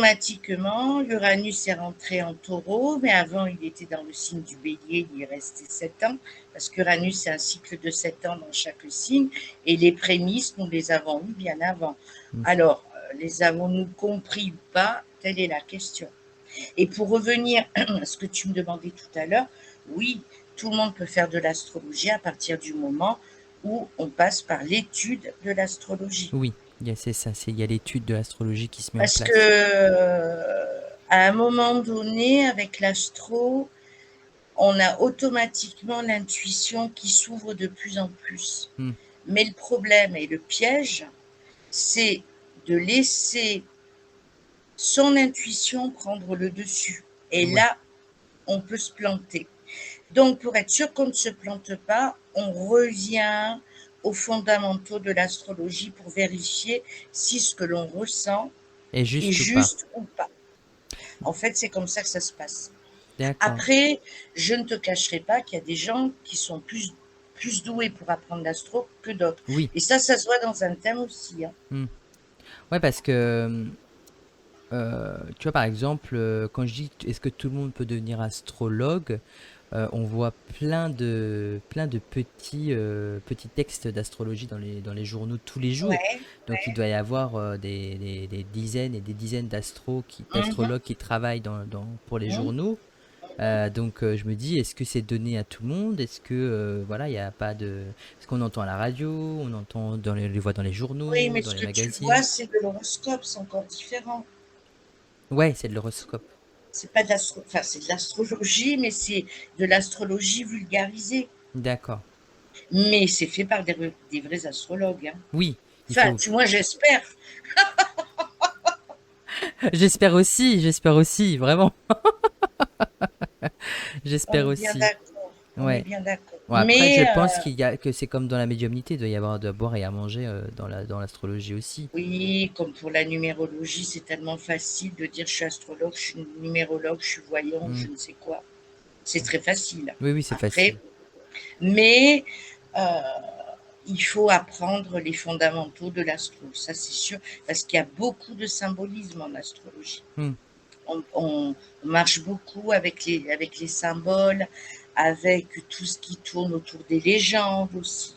B: automatiquement, l'Uranus est rentré en taureau, mais avant, il était dans le signe du bélier, il y est resté 7 ans. Parce qu'Uranus, c'est un cycle de 7 ans dans chaque signe. Et les prémices, nous les avons eues bien avant.
A: Hmm.
B: Alors, les avons-nous compris ou pas? Telle est la question. Et pour revenir à ce que tu me demandais tout à l'heure, oui, tout le monde peut faire de l'astrologie à partir du moment où on passe par l'étude de l'astrologie.
A: Oui, c'est ça, il y a l'étude de l'astrologie qui se met en
B: Parce que
A: place.
B: à un moment donné, avec l'astro, on a automatiquement l'intuition qui s'ouvre de plus en plus.
A: Hmm.
B: Mais le problème et le piège, c'est de laisser son intuition prendre le dessus. Et
A: Ouais.
B: là, on peut se planter. Donc, pour être sûr qu'on ne se plante pas, on revient aux fondamentaux de l'astrologie pour vérifier si ce que l'on ressent
A: Et
B: est
A: juste ou pas.
B: juste ou pas. En fait, c'est comme ça que ça se passe.
A: D'accord.
B: Après, je ne te cacherai pas qu'il y a des gens qui sont plus doués pour apprendre l'astro que d'autres.
A: Oui.
B: Et ça se voit dans un thème aussi. Hein.
A: Hmm. Ouais, parce que tu vois, par exemple, quand je dis est-ce que tout le monde peut devenir astrologue, on voit plein de petits textes d'astrologie dans les journaux tous les jours.
B: Ouais,
A: Donc il doit y avoir des dizaines et des dizaines
B: mhm,
A: d'astrologues qui travaillent pour les
B: mhm.
A: journaux. Donc je me dis, est-ce que c'est donné à tout le monde? Est-ce que voilà, il y a pas de, est-ce qu'on entend à la radio, on entend les voix dans les
B: Oui,
A: journaux,
B: mais
A: dans
B: ce
A: les
B: que tu
A: magazines?
B: vois, c'est de l'horoscope, c'est encore différent.
A: Ouais, c'est de l'horoscope.
B: C'est pas de enfin, c'est de l'astrologie, mais c'est de l'astrologie vulgarisée.
A: D'accord.
B: Mais c'est fait par des vrais astrologues, hein.
A: Oui, il
B: Enfin,
A: faut.
B: moi, j'espère.
A: J'espère aussi, vraiment.
B: On
A: J'espère
B: est bien
A: aussi.
B: d'accord. On est
A: Ouais.
B: bien d'accord.
A: Bon, après, je
B: Mais
A: pense que c'est comme dans la médiumnité, il doit y avoir de boire et à manger dans l'astrologie aussi.
B: oui, comme pour la numérologie, c'est tellement facile de dire je suis astrologue, je suis numérologue, je suis voyant,
A: Hmm.
B: je ne sais quoi. C'est très facile.
A: Oui, oui, c'est
B: Après,
A: facile.
B: mais euh, il faut apprendre les fondamentaux de l'astro, ça c'est sûr, parce qu'il y a beaucoup de symbolisme en astrologie.
A: Hmm.
B: On marche beaucoup avec les symboles, avec tout ce qui tourne autour des légendes aussi.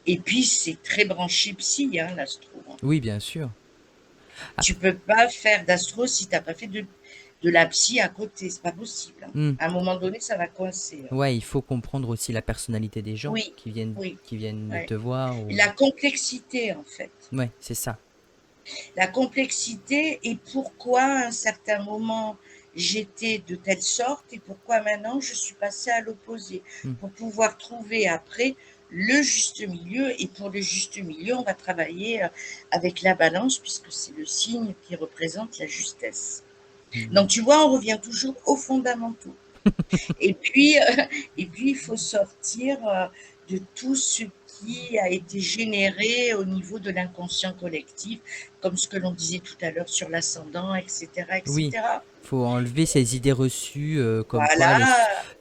B: Et puis c'est très branché psy, hein, l'astro, hein.
A: Oui, bien sûr.
B: Tu
A: Après,
B: peux pas faire d'astro si tu n'as pas fait de la psy à côté, c'est pas possible, hein.
A: hmm.
B: À un moment donné, ça va coincer, hein.
A: Ouais, il faut comprendre aussi la personnalité des gens
B: Oui, oui,
A: qui viennent
B: ouais.
A: te voir.
B: Et
A: Ou...
B: la complexité, en fait.
A: Ouais, c'est ça.
B: La complexité et pourquoi à un certain moment j'étais de telle sorte et pourquoi maintenant je suis passée à l'opposé.
A: Hmm.
B: Pour pouvoir trouver après le juste milieu. Et pour le juste milieu, on va travailler avec la balance puisque c'est le signe qui représente la justesse.
A: Hmm.
B: Donc tu vois, on revient toujours aux fondamentaux. Et puis, et puis il faut sortir de tout ce qui a été généré au niveau de l'inconscient collectif, comme ce que l'on disait tout à l'heure sur l'ascendant, etc.,
A: Oui,
B: etc.
A: faut enlever ces idées reçues comme quoi
B: Voilà,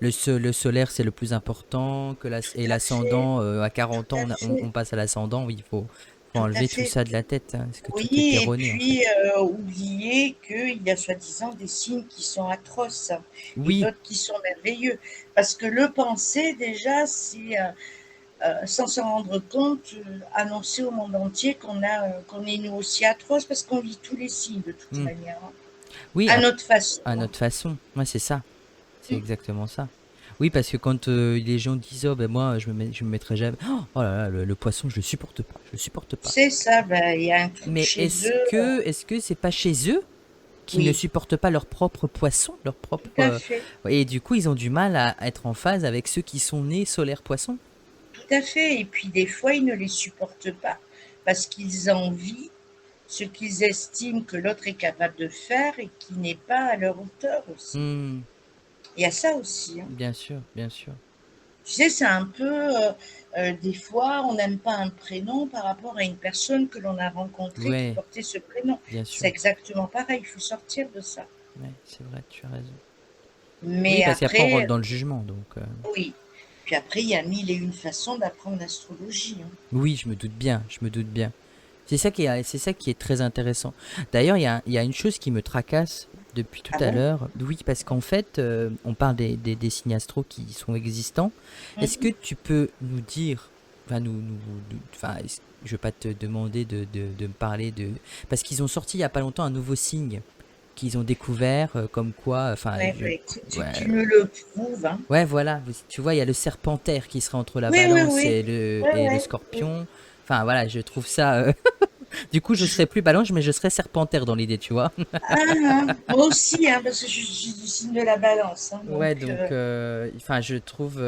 A: le solaire c'est le plus important, et
B: tout à fait,
A: l'ascendant à
B: tout
A: 40 ans
B: à fait,
A: on passe à l'ascendant. Oui, faut
B: tout à
A: enlever tout
B: fait.
A: ça de la tête, hein, parce que tout est
B: Oui, et
A: erroné en fait.
B: puis oublier qu'il y a soi-disant des signes qui sont atroces, hein, et
A: Oui,
B: d'autres qui sont merveilleux. Parce que le penser, déjà, c'est sans s'en rendre compte, annoncer au monde entier qu'on est nous aussi atroces parce qu'on vit tous les signes de toute
A: hmm.
B: manière, hein,
A: Oui,
B: à notre façon,
A: à
B: hein.
A: notre façon. Ouais, c'est ça. C'est exactement ça. Oui, parce que quand les gens disent oh ben moi je me mettrai jamais. Oh là là, le poisson je le supporte pas, je le supporte pas.
B: C'est ça, ben, il y a un truc
A: Mais
B: chez eux.
A: est-ce que c'est pas chez eux qui ne
B: Oui,
A: supportent pas leur propre poisson, leur
B: tout
A: propre
B: à fait,
A: et du coup ils ont du mal à être en phase avec ceux qui sont nés solaire poisson.
B: tout à fait. Et puis des fois, ils ne les supportent pas parce qu'ils envient ce qu'ils estiment que l'autre est capable de faire et qui n'est pas à leur hauteur aussi.
A: Hmm,
B: Il y a ça aussi, hein.
A: bien sûr, bien sûr.
B: Tu sais, c'est un peu, des fois, on n'aime pas un prénom par rapport à une personne que l'on a rencontrée qui
A: Ouais,
B: portait ce prénom.
A: bien
B: C'est
A: sûr.
B: exactement pareil, il faut sortir de ça.
A: Ouais, c'est vrai, tu as raison. Oui,
B: Mais
A: parce qu'après on rentre
B: après,
A: dans le jugement, donc
B: oui. Puis après, il y a mille et une façons d'apprendre l'astrologie, hein.
A: oui, je me doute bien, je me doute bien. C'est ça qui est très intéressant. D'ailleurs, il y a une chose qui me tracasse depuis tout
B: Ah
A: à
B: bon?
A: l'heure. Oui, parce qu'en fait, on parle des signes astro qui sont existants. Est-ce que
B: Mhm.
A: tu peux nous dire, enfin, enfin, je vais pas te demander de me parler de, parce qu'ils ont sorti il y a pas longtemps un nouveau signe qu'ils ont découvert, comme quoi, enfin,
B: Ouais, bah, écoute,
A: ouais,
B: tu me le prouves, hein.
A: ouais, voilà, tu vois, il y a le serpentaire qui serait entre la
B: Oui, oui,
A: balance
B: oui. Ouais,
A: et le
B: ouais, oui.
A: scorpion. Enfin, voilà, je trouve ça. Du coup, je serais plus balance, mais je serais serpentaire dans l'idée, tu vois.
B: Ah, ah, moi aussi, hein, parce que je suis du signe de la balance, hein, donc
A: Ouais, donc, enfin, je trouve.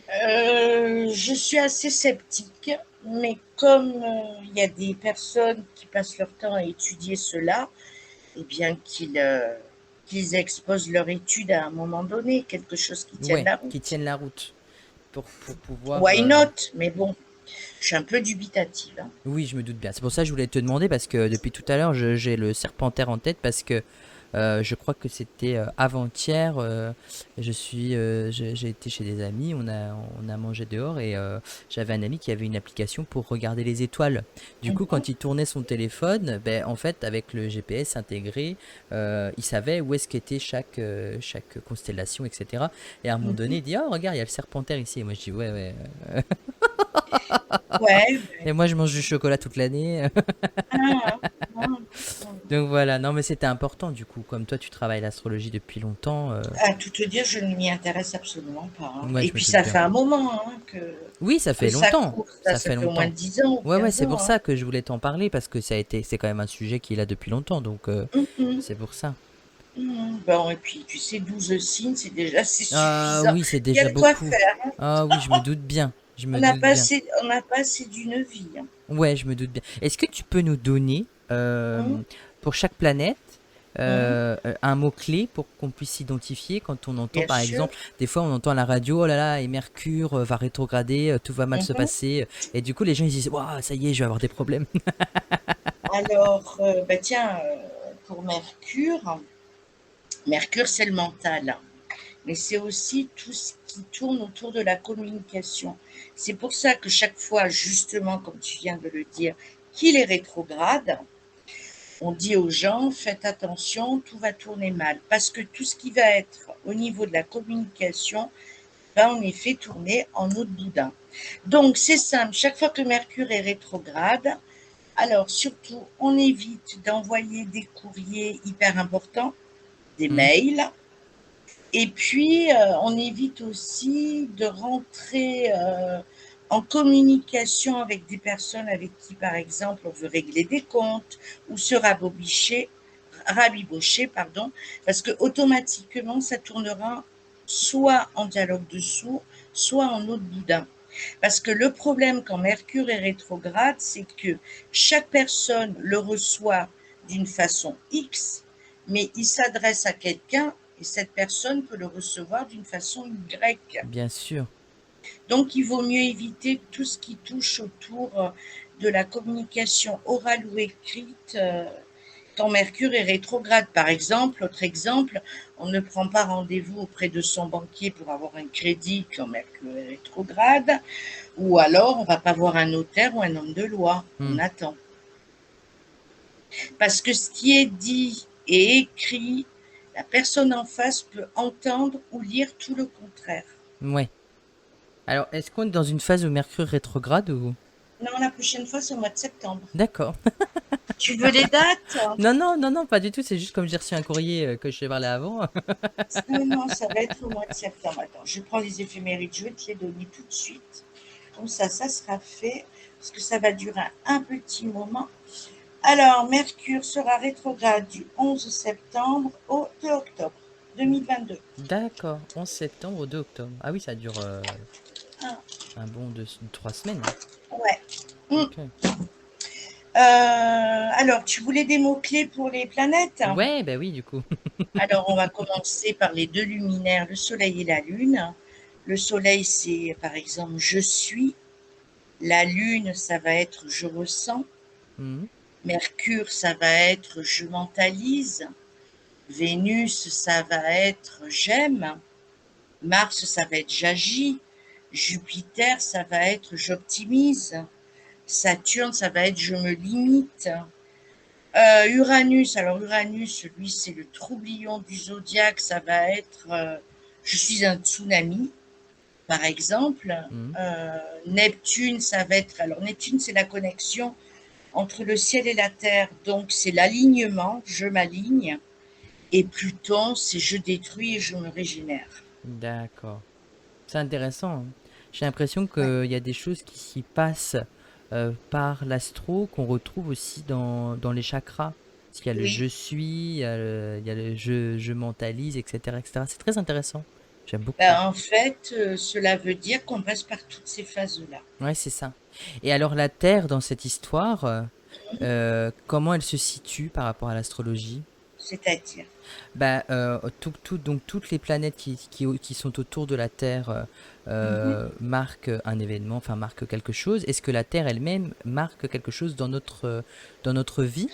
B: je suis assez sceptique, mais comme il y a des personnes qui passent leur temps à étudier cela, eh bien qu'ils exposent leur étude à un moment donné, quelque chose qui tienne
A: Ouais,
B: la
A: qui
B: route.
A: tiennent la route pour pouvoir.
B: Why not? Mais bon, je suis un peu dubitative, hein.
A: Oui, je me doute bien. C'est pour ça que je voulais te demander, parce que depuis tout à l'heure, j'ai le serpentaire en tête, parce que Je crois que c'était avant-hier. J'ai été chez des amis, on a mangé dehors et j'avais un ami qui avait une application pour regarder les étoiles. Du coup,
B: Mhm,
A: quand il tournait son téléphone, ben, en fait, avec le GPS intégré, il savait où est-ce qu'était chaque constellation, etc. Et à un moment donné,
B: mhm.
A: il dit: «Oh, regarde, il y a le Serpentaire ici.» Et moi, je dis: «Ouais, ouais.»
B: Ouais.
A: Et moi, je mange du chocolat toute l'année.
B: Ah, ah, ah.
A: Donc voilà, non, mais c'était important du coup. Comme toi, tu travailles l'astrologie depuis longtemps.
B: À tout te dire, je ne m'y intéresse absolument pas, hein.
A: Ouais,
B: Et
A: je me
B: puis
A: doute
B: ça
A: bien.
B: fait un moment, hein,
A: Oui, ça
B: que
A: fait
B: ça
A: longtemps.
B: court.
A: Ça
B: Ça
A: fait
B: fait au moins
A: longtemps.
B: 10 ans ou
A: Ouais, ouais,
B: 15
A: c'est
B: ans,
A: pour
B: hein.
A: ça que je voulais t'en parler parce que c'est quand même un sujet qui est là depuis longtemps. Donc
B: Mhm,
A: c'est pour ça.
B: mhm. Bon, et puis tu sais, 12 signes, c'est
A: Ah
B: suffisant.
A: oui, c'est
B: Il y a
A: déjà
B: de quoi
A: beaucoup.
B: faire.
A: Ah oui, je me doute bien. Je me
B: On n'a
A: doute
B: pas
A: bien.
B: assez, on n'a pas assez d'une vie, hein.
A: Ouais, je me doute bien. Est-ce que tu peux nous donner,
B: Mhm,
A: pour chaque planète,
B: mhm.
A: un mot-clé pour qu'on puisse s'identifier quand on entend,
B: Bien
A: par
B: sûr.
A: exemple, des fois on entend à la radio: «Oh là là, et Mercure va rétrograder, tout va mal se
B: Mhm.
A: passer.» Et du coup, les gens ils disent: «Waouh, ça y est, je vais avoir des problèmes.»
B: Alors, bah tiens, pour Mercure, Mercure, c'est le mental, mais c'est aussi tout ce qui tourne autour de la communication. C'est pour ça que chaque fois, justement, comme tu viens de le dire, qu'il est rétrograde, on dit aux gens, faites attention, tout va tourner mal. Parce que tout ce qui va être au niveau de la communication va en effet tourner en eau de boudin. Donc c'est simple, chaque fois que Mercure est rétrograde, alors surtout, on évite d'envoyer des courriers hyper importants, des
A: Hmm.
B: mails. Et puis, on évite aussi de rentrer en communication avec des personnes avec qui, par exemple, on veut régler des comptes ou se rabibocher, pardon, parce que automatiquement, ça tournera soit en dialogue de sourds, soit en eau de boudin. Parce que le problème quand Mercure est rétrograde, c'est que chaque personne le reçoit d'une façon X, mais il s'adresse à quelqu'un et cette personne peut le recevoir d'une façon Y.
A: Bien sûr.
B: Donc il vaut mieux éviter tout ce qui touche autour de la communication orale ou écrite quand Mercure est rétrograde. Par exemple, autre exemple, on ne prend pas rendez-vous auprès de son banquier pour avoir un crédit quand Mercure est rétrograde, ou alors on ne va pas voir un notaire ou un homme de loi.
A: Hmm.
B: On attend. Parce que ce qui est dit et écrit, la personne en face peut entendre ou lire tout le contraire.
A: Ouais. Alors, est-ce qu'on est dans une phase où Mercure rétrograde ou...
B: Non, la prochaine fois, c'est au mois de septembre.
A: D'accord.
B: Tu veux les dates?
A: Non, non, non, non, pas du tout. C'est juste comme j'ai reçu un courrier que je t'ai parlé avant.
B: Non, ça va être au mois de septembre. Attends, je prends les éphémérides, je vais te les donner tout de suite. Comme ça sera fait, parce que ça va durer un petit moment. Alors, Mercure sera rétrograde du 11 septembre au 2 octobre 2022.
A: D'accord. 11 septembre au 2 octobre. Ah oui, ça dure
B: Ah,
A: un bon de 3 semaines.
B: ouais. Mm.
A: Ok.
B: Alors, tu voulais des mots-clés pour les planètes?
A: Ouais, bah oui, du coup.
B: Alors, on va commencer par les deux luminaires, le Soleil et la Lune. Le Soleil, c'est par exemple je suis. La Lune, ça va être je ressens.
A: Mhm.
B: Mercure, ça va être je mentalise. Vénus, ça va être j'aime. Mars, ça va être j'agis. Jupiter, ça va être j'optimise. Saturne, ça va être je me limite. Uranus, alors Uranus, lui, c'est le troublion du zodiaque, ça va être je suis un tsunami, par exemple.
A: Mhm.
B: Neptune, ça va être, alors Neptune, c'est la connexion entre le ciel et la terre, donc c'est l'alignement, je m'aligne. Et Pluton, c'est je détruis et je me régénère.
A: D'accord. C'est intéressant, hein. J'ai l'impression
B: Ouais.
A: qu'il y a des choses qui s'y passent par l'astro qu'on retrouve aussi dans les chakras. Parce qu'il y a le
B: Oui.
A: je suis, il y a le je mentalise, etc., etc. C'est très intéressant. J'aime beaucoup.
B: Ben, en fait, cela veut dire qu'on passe par toutes ces phases-là.
A: Ouais, c'est ça. Et alors la Terre dans cette histoire, comment elle se situe par rapport à l'astrologie?
B: C'est-à-dire.
A: Bah, donc toutes les planètes qui sont autour de la Terre
B: Mhm.
A: marquent un événement, enfin marquent quelque chose. Est-ce que la Terre elle-même marque quelque chose dans notre vie?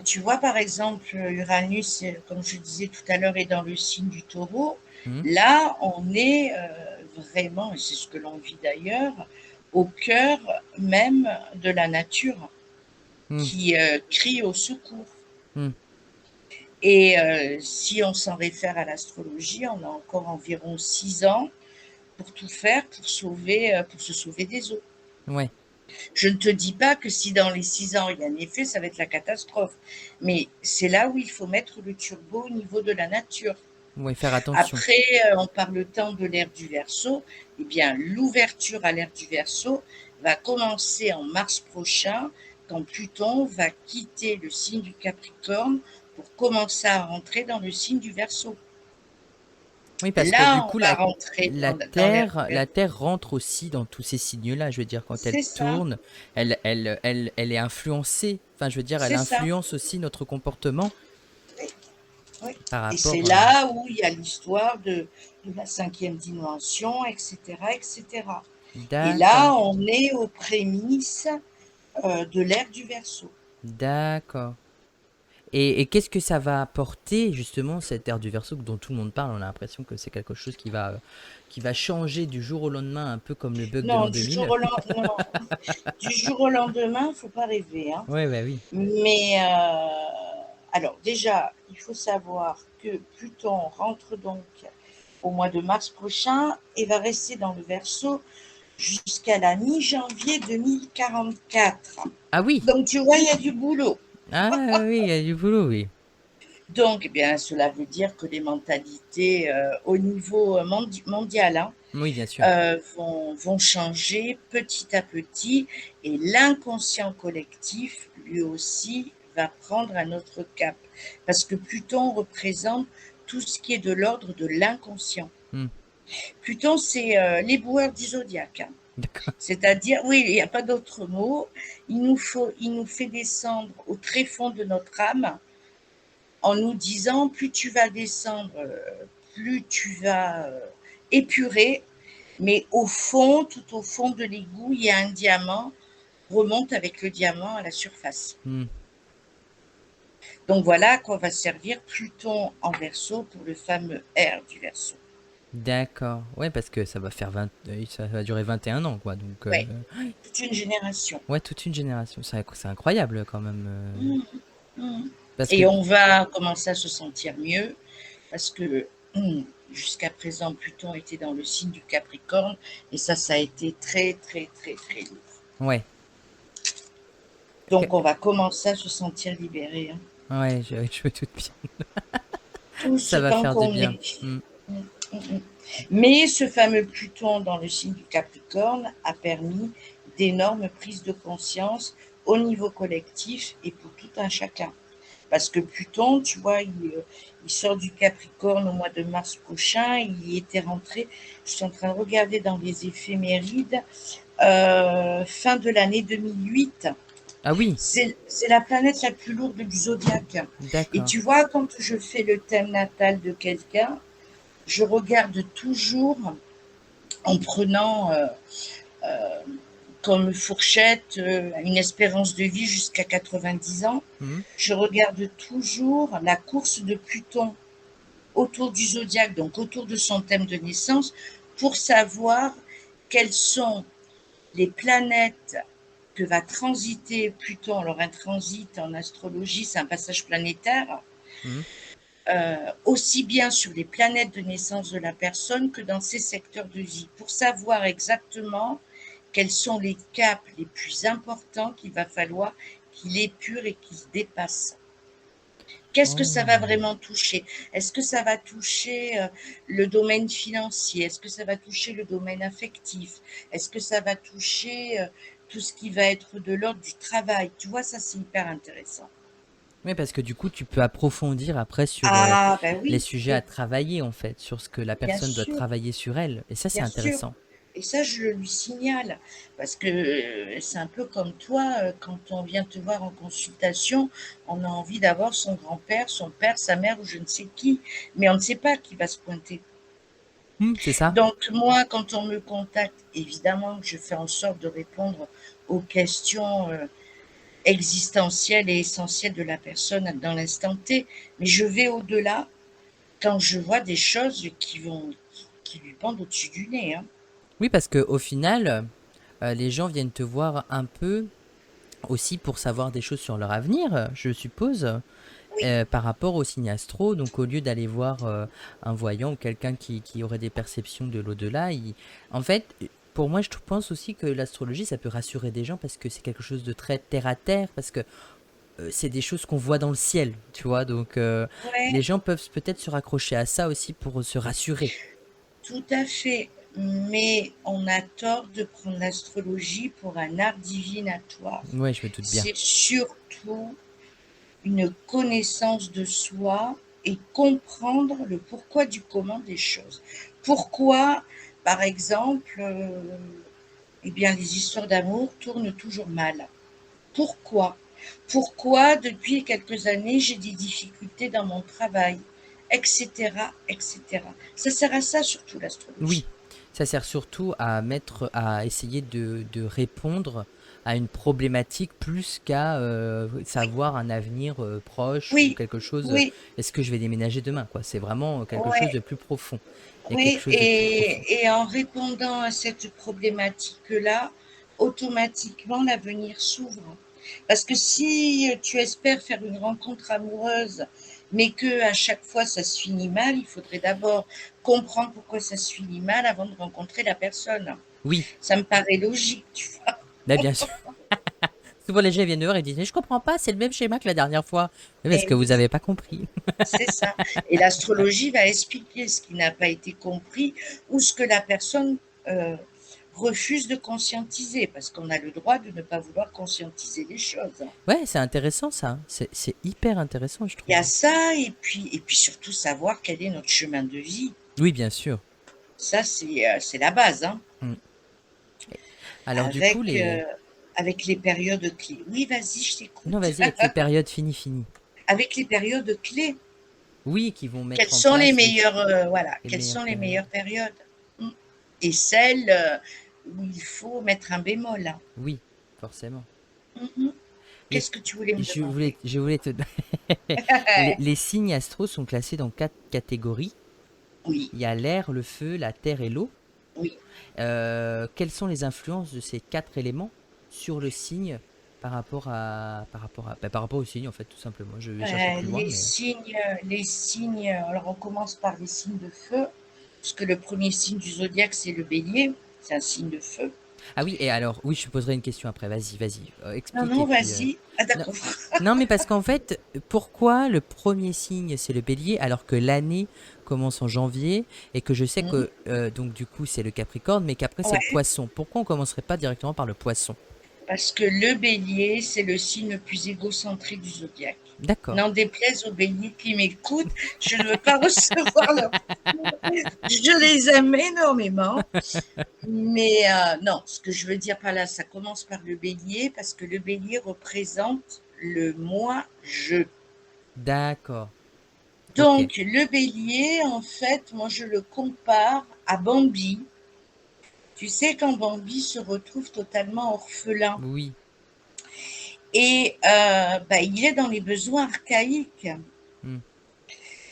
B: Tu vois, par exemple, Uranus, comme je disais tout à l'heure, est dans le signe du Taureau.
A: Hmm,
B: Là, on est vraiment, et c'est ce que l'on vit d'ailleurs, au cœur même de la nature
A: hmm,
B: qui crie au secours.
A: hmm.
B: Et si on s'en réfère à l'astrologie, on a encore environ 6 ans pour tout faire pour se sauver des eaux.
A: Ouais,
B: Je ne te dis pas que si dans les 6 ans il y a un effet, ça va être la catastrophe. Mais c'est là où il faut mettre le turbo au niveau de la nature.
A: ouais, faire attention.
B: Après, on parle tant de l'ère du Verseau. Eh bien, l'ouverture à l'ère du Verseau va commencer en mars prochain, quand Pluton va quitter le signe du Capricorne pour commencer à rentrer dans le signe du Verseau.
A: Oui, parce que du
B: Là, on
A: coup,
B: va rentrer dans l'ère du
A: La
B: Verseau.
A: Terre rentre aussi dans tous ces signes-là. Je veux dire, quand elle
B: C'est ça,
A: tourne, elle est influencée. Enfin, je veux dire, elle
B: c'est ça.
A: influence aussi notre comportement
B: Oui.
A: par
B: Et c'est
A: rapport.
B: là où il y a l'histoire de la cinquième dimension, etc., etc. Et
A: D'accord,
B: là, on est aux prémices de l'ère du Verseau.
A: d'accord. Et qu'est-ce que ça va apporter justement cette ère du Verseau dont tout le monde parle? On a l'impression que c'est quelque chose qui va changer du jour au lendemain, un peu comme le bug de
B: Non,
A: l'an 2000.
B: non, du jour au lendemain, faut pas rêver, hein.
A: Ouais, bah oui.
B: Mais alors déjà, il faut savoir que Pluton rentre donc au mois de mars prochain et va rester dans le Verseau jusqu'à la mi-janvier 2044.
A: Ah oui!
B: Donc tu vois, il y a du boulot.
A: Ah oui, il y a du boulot, oui.
B: Donc, eh bien, cela veut dire que les mentalités au niveau mondial, hein,
A: Oui, bien sûr.
B: vont changer petit à petit et l'inconscient collectif, lui aussi, va prendre un autre cap. Parce que Pluton représente tout ce qui est de l'ordre de l'inconscient.
A: Hmm,
B: Pluton, c'est l'éboueur du zodiaque, hein.
A: d'accord.
B: C'est-à-dire, oui, il n'y a pas d'autre mot. Il nous fait descendre au tréfonds de notre âme en nous disant plus tu vas descendre, plus tu vas épurer, mais au fond, tout au fond de l'égout, il y a un diamant, remonte avec le diamant à la surface.
A: Hmm,
B: Donc voilà à quoi va servir Pluton en Verseau pour le fameux R du Verseau.
A: d'accord. Ouais, parce que ça va faire 20, ça va durer 21 ans, quoi. Donc,
B: Ouais, toute une génération.
A: ouais, toute une génération. C'est incroyable quand même.
B: Mmh, mmh.
A: Parce que,
B: Et on va commencer à se sentir mieux parce que jusqu'à présent, Pluton était dans le signe du Capricorne et ça a été très, très, très, très lourd.
A: ouais.
B: Donc, on va commencer à se sentir libéré, hein.
A: Ouais, je me doute bien.
B: Tout ce
A: Ça va
B: temps
A: faire du
B: qu'on
A: bien.
B: est.
A: Hmm.
B: Mm, mm, mm. Mais ce fameux Pluton dans le signe du Capricorne a permis d'énormes prises de conscience au niveau collectif et pour tout un chacun. Parce que Pluton, tu vois, il sort du Capricorne au mois de mars prochain. Il y était rentré, je suis en train de regarder dans les éphémérides, fin de l'année 2008.
A: Ah oui,
B: C'est la planète la plus lourde du zodiaque. Et
A: d'accord.
B: tu vois, quand je fais le thème natal de quelqu'un, je regarde toujours en prenant comme fourchette une espérance de vie jusqu'à 90 ans.
A: Hmm,
B: Je regarde toujours la course de Pluton autour du zodiaque, donc autour de son thème de naissance, pour savoir quelles sont les planètes que va transiter Pluton. Alors un transit en astrologie, c'est un passage planétaire,
A: hmm.
B: aussi bien sur les planètes de naissance de la personne que dans ses secteurs de vie, pour savoir exactement quels sont les caps les plus importants qu'il va falloir qu'il épure et qu'il dépasse. Qu'est-ce que ça va
A: Oh.
B: vraiment toucher? Est-ce que ça va toucher le domaine financier? Est-ce que ça va toucher le domaine affectif? Est-ce que ça va toucher tout ce qui va être de l'ordre du travail? Tu vois, ça c'est hyper intéressant.
A: Oui, parce que du coup, tu peux approfondir après sur
B: Ah, ben
A: les
B: oui,
A: sujets à travailler, en fait, sur ce que la
B: bien
A: personne doit
B: sûr,
A: travailler sur elle. Et ça, c'est
B: bien sûr.
A: intéressant.
B: Et ça, je le lui signale. Parce que c'est un peu comme toi, quand on vient te voir en consultation, on a envie d'avoir son grand-père, son père, sa mère ou je ne sais qui. Mais on ne sait pas qui va se pointer.
A: Hmm, c'est ça?
B: Donc moi, quand on me contacte, évidemment que je fais en sorte de répondre aux questions existentielle et essentielle de la personne dans l'instant T. Mais je vais au-delà quand je vois des choses qui lui pendent au-dessus du nez, hein.
A: Oui, parce que au final, les gens viennent te voir un peu aussi pour savoir des choses sur leur avenir, je suppose,
B: Oui,
A: par rapport au signe astro. Donc au lieu d'aller voir un voyant ou quelqu'un qui aurait des perceptions de l'au-delà, en fait, pour moi, je pense aussi que l'astrologie, ça peut rassurer des gens parce que c'est quelque chose de très terre à terre, parce que c'est des choses qu'on voit dans le ciel, tu vois. Donc les
B: ouais,
A: gens peuvent peut-être se raccrocher à ça aussi pour se rassurer.
B: tout à fait. Mais on a tort de prendre l'astrologie pour un art divinatoire.
A: Ouais, je me doute bien.
B: C'est surtout une connaissance de soi et comprendre le pourquoi du comment des choses. Pourquoi, par exemple, eh bien, les histoires d'amour tournent toujours mal. Pourquoi? Pourquoi, depuis quelques années, j'ai des difficultés dans mon travail, etc., etc. Ça sert à ça surtout l'astrologie.
A: Oui, ça sert surtout à essayer de répondre à une problématique plus qu'à
B: Oui,
A: savoir un avenir proche ou
B: oui,
A: quelque chose.
B: oui,
A: Est-ce que je vais déménager demain, quoi? C'est vraiment quelque chose de
B: ouais,
A: plus profond. Il y a quelque
B: oui.
A: chose de plus profond.
B: Et en répondant à cette problématique-là, automatiquement l'avenir s'ouvre. Parce que si tu espères faire une rencontre amoureuse, mais que à chaque fois ça se finit mal, il faudrait d'abord comprendre pourquoi ça se finit mal avant de rencontrer la personne.
A: Oui,
B: Ça me paraît logique, tu vois.
A: là bien sûr. Souvent les gens viennent me voir et disent mais je comprends pas, c'est le même schéma que la dernière fois. Oui, parce
B: Et
A: que vous
B: oui,
A: n'avez pas compris.
B: c'est ça. Et l'astrologie va expliquer ce qui n'a pas été compris ou ce que la personne euh, refuse de conscientiser, parce qu'on a le droit de ne pas vouloir conscientiser les choses.
A: Ouais, c'est intéressant ça. C'est hyper intéressant, je
B: Il y a
A: trouve.
B: ça, et puis surtout savoir quel est notre chemin de vie.
A: Oui, bien sûr.
B: Ça, c'est la base, hein.
A: Mm. Alors du coup,
B: Avec, avec les périodes clés. Oui, vas-y, je
A: non,
B: t'écoute.
A: vas-y, avec les périodes finies.
B: Avec les périodes clés.
A: Oui, qui vont
B: Quelles
A: mettre en
B: sont les
A: place
B: meilleures, voilà,
A: les
B: quelles
A: meilleures
B: sont les
A: périodes.
B: meilleures périodes? Mm. Et celles où il faut mettre un bémol, hein.
A: Oui, forcément.
B: Mhm.
A: Les,
B: Qu'est-ce que tu voulais me demander?
A: je voulais te... les signes astro sont classés dans 4 catégories.
B: Oui,
A: Il y a l'air, le feu, la terre et l'eau.
B: oui.
A: Quelles sont les influences de ces 4 éléments sur le signe par rapport au signe, en fait, tout simplement. Je vais chercher plus loin, mais...
B: Les signes, alors on commence par les signes de feu, puisque le premier signe du zodiaque, c'est le bélier, c'est un signe de feu.
A: Ah oui, et alors, oui, je te poserai une question après. Vas-y,
B: Non,
A: explique et
B: non,
A: puis...
B: vas-y. Ah,
A: Non,
B: d'accord.
A: non, mais parce qu'en fait, pourquoi le premier signe c'est le bélier alors que l'année commence en janvier et que je sais
B: Mhm.
A: que donc du coup c'est le Capricorne mais qu'après c'est le
B: Ouais,
A: poisson. Pourquoi on commencerait pas directement par le poisson?
B: parce que le bélier, c'est le signe le plus égocentré du zodiaque.
A: D'accord.
B: N'en déplaise aux béliers qui m'écoutent, je ne veux pas recevoir leur... Je les aime énormément. Mais non, ce que je veux dire par là, ça commence par le bélier, parce que le bélier représente le moi-je.
A: D'accord. Ok.
B: Donc, le bélier, en fait, moi, je le compare à Bambi. Tu sais, quand Bambi se retrouve totalement orphelin,
A: Oui.
B: et bah, il est dans les besoins archaïques.
A: Hmm.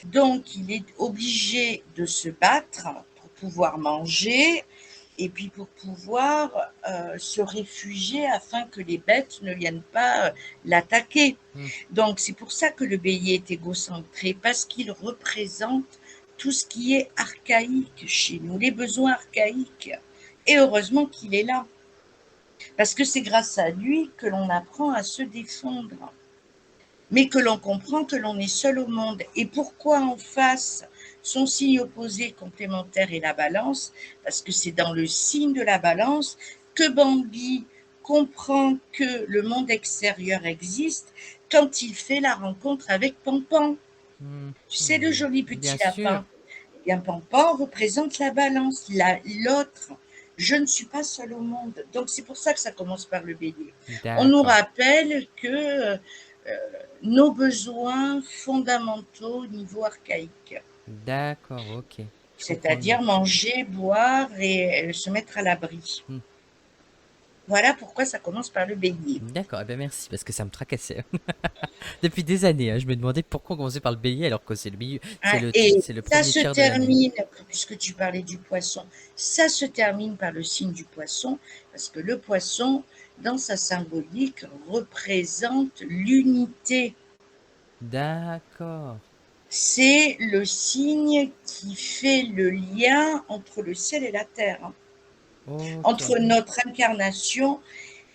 B: Donc, il est obligé de se battre pour pouvoir manger et puis pour pouvoir se réfugier afin que les bêtes ne viennent pas l'attaquer.
A: Hmm.
B: Donc, c'est pour ça que le bélier est égocentré, parce qu'il représente tout ce qui est archaïque chez nous, les besoins archaïques. Et heureusement qu'il est là, parce que c'est grâce à lui que l'on apprend à se défendre, mais que l'on comprend que l'on est seul au monde. Et pourquoi en face, son signe opposé complémentaire est la balance? Parce que c'est dans le signe de la balance que Bambi comprend que le monde extérieur existe quand il fait la rencontre avec Pampan.
A: Hmm.
B: Tu sais, le
A: Hmm.
B: joli
A: Bien
B: petit
A: sûr.
B: lapin. Eh bien, Pampan représente la balance, l'autre. Je ne suis pas seule au monde. Donc, c'est pour ça que ça commence par le bélier. On nous
A: D'accord.
B: rappelle que nos besoins fondamentaux au niveau archaïque,
A: D'accord, ok. Je comprends mieux.
B: c'est-à-dire manger, boire et se mettre à l'abri.
A: Hmm.
B: Voilà pourquoi ça commence par le bélier.
A: D'accord, eh ben merci, parce que ça me tracassait. Depuis des années, hein, je me demandais pourquoi on commençait par le bélier alors que c'est le milieu,
B: Hein, et
A: c'est le
B: ça
A: premier
B: se
A: tiers de l'année.
B: termine, puisque tu parlais du poisson, ça se termine par le signe du poisson, parce que le poisson, dans sa symbolique, représente l'unité.
A: D'accord.
B: C'est le signe qui fait le lien entre le ciel et la terre, hein,
A: Ok.
B: entre notre incarnation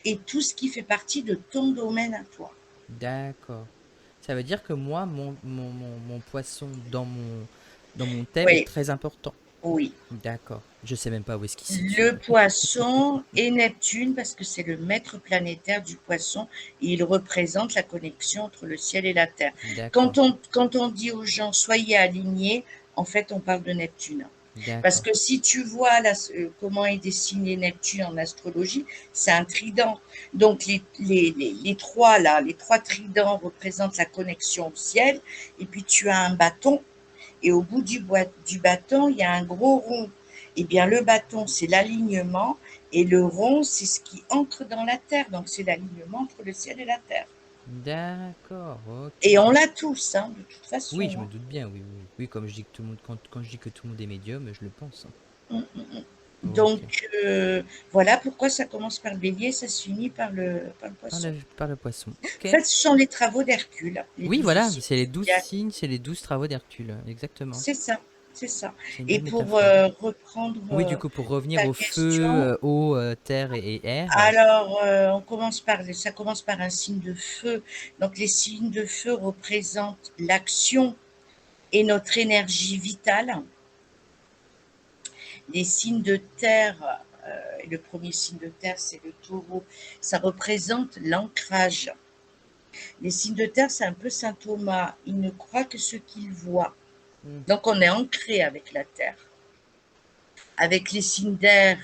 B: et tout ce qui fait partie de ton domaine à toi.
A: D'accord. Ça veut dire que moi, mon poisson dans mon thème est
B: Oui,
A: très important.
B: oui.
A: D'accord. Je sais même pas où est-ce qu'il se situe.
B: Le poisson est Neptune parce que c'est le maître planétaire du poisson et il représente la connexion entre le ciel et la terre.
A: D'accord.
B: Quand on dit aux gens soyez alignés, en fait on parle de Neptune. Parce
A: D'accord.
B: que si tu vois comment est dessiné Neptune en astrologie, c'est un trident. Donc les trois là, les trois tridents représentent la connexion au ciel. Et puis tu as un bâton et au bout du bâton, il y a un gros rond. Eh bien, le bâton, c'est l'alignement et le rond, c'est ce qui entre dans la terre. Donc, c'est l'alignement entre le ciel et la terre.
A: D'accord. Ok.
B: Et on l'a tous, hein, de toute
A: Oui,
B: façon,
A: je me
B: hein.
A: doute bien. Oui, oui, oui. Oui, comme je dis que tout le monde, quand je dis que tout le monde est médium, je le pense, hein.
B: Mm, mm, mm.
A: Ok.
B: Donc, voilà pourquoi ça commence par le bélier, ça se finit par le poisson.
A: Par le poisson.
B: En
A: Ok.
B: fait, ce sont les travaux d'Hercule, les
A: Oui,
B: 12
A: voilà.
B: signes
A: C'est les
B: du
A: 12
B: zodiaque.
A: signes, c'est les 12 travaux d'Hercule. Exactement.
B: C'est ça, c'est ça.
A: C'est une
B: Et
A: belle
B: pour
A: métaphore.
B: reprendre
A: Oui, du coup, pour revenir
B: ta
A: au feu,
B: question,
A: eau, terre et air.
B: alors, ça commence par un signe de feu. Donc, les signes de feu représentent l'action et notre énergie vitale. Les signes de terre, le premier signe de terre, c'est le taureau. Ça représente l'ancrage. Les signes de terre, c'est un peu Saint Thomas. Il ne croit que ce qu'il voit.
A: Hmm.
B: Donc, on est ancré avec la terre. Avec les signes d'air,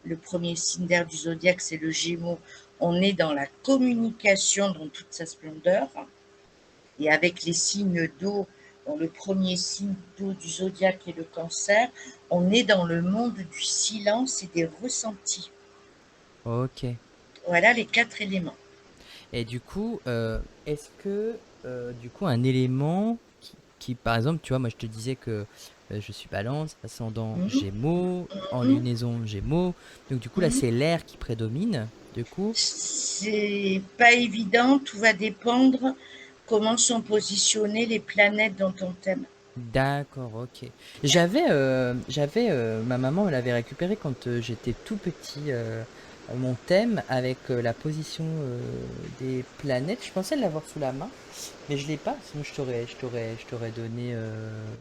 B: le premier signe d'air du zodiaque, c'est le Gémeaux. On est dans la communication dans toute sa splendeur. Et avec les signes d'eau, dans le premier signe d'eau du zodiaque est le Cancer, on est dans le monde du silence et des ressentis.
A: Ok.
B: Voilà les quatre éléments.
A: Et du coup, est-ce que, du coup, un élément par exemple, tu vois, moi je te disais que je suis balance, ascendant
B: Mhm,
A: Gémeaux, en
B: mhm,
A: lunaison Gémeaux, donc du coup là
B: mhm.
A: c'est l'air qui prédomine, du coup.
B: C'est pas évident, tout va dépendre comment sont positionnées les planètes dans ton thème.
A: D'accord, ok. Ma maman me l'avait récupéré quand j'étais tout petit, mon thème avec la position des planètes. Je pensais l'avoir sous la main, mais je l'ai pas. Sinon je t'aurais donné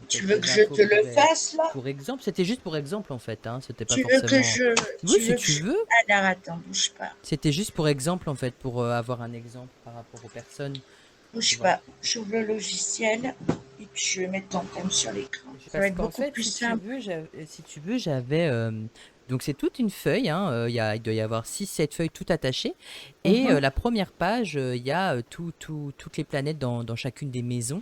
B: Tu veux que
A: quelques
B: je
A: infos
B: te le fasse là?
A: pour exemple. C'était juste pour exemple en fait, hein. C'était pas
B: Tu veux que
A: forcément.
B: je,
A: Oui,
B: tu
A: si
B: veux que
A: tu
B: je...
A: veux.
B: Alors attends, bouge pas,
A: C'était juste pour exemple en fait, pour avoir un exemple par rapport aux personnes, tu
B: bouge
A: vois.
B: pas. J'ouvre le logiciel et puis je vais mettre ton thème sur l'écran. Ça va
A: Parce
B: être
A: qu'en
B: beaucoup
A: fait,
B: plus simple.
A: si tu veux, j'avais. Donc, c'est toute une feuille, hein, il doit y avoir 6 7 feuilles tout attachées. Et
B: Mhm.
A: la première page, il y a toutes les planètes dans chacune des maisons.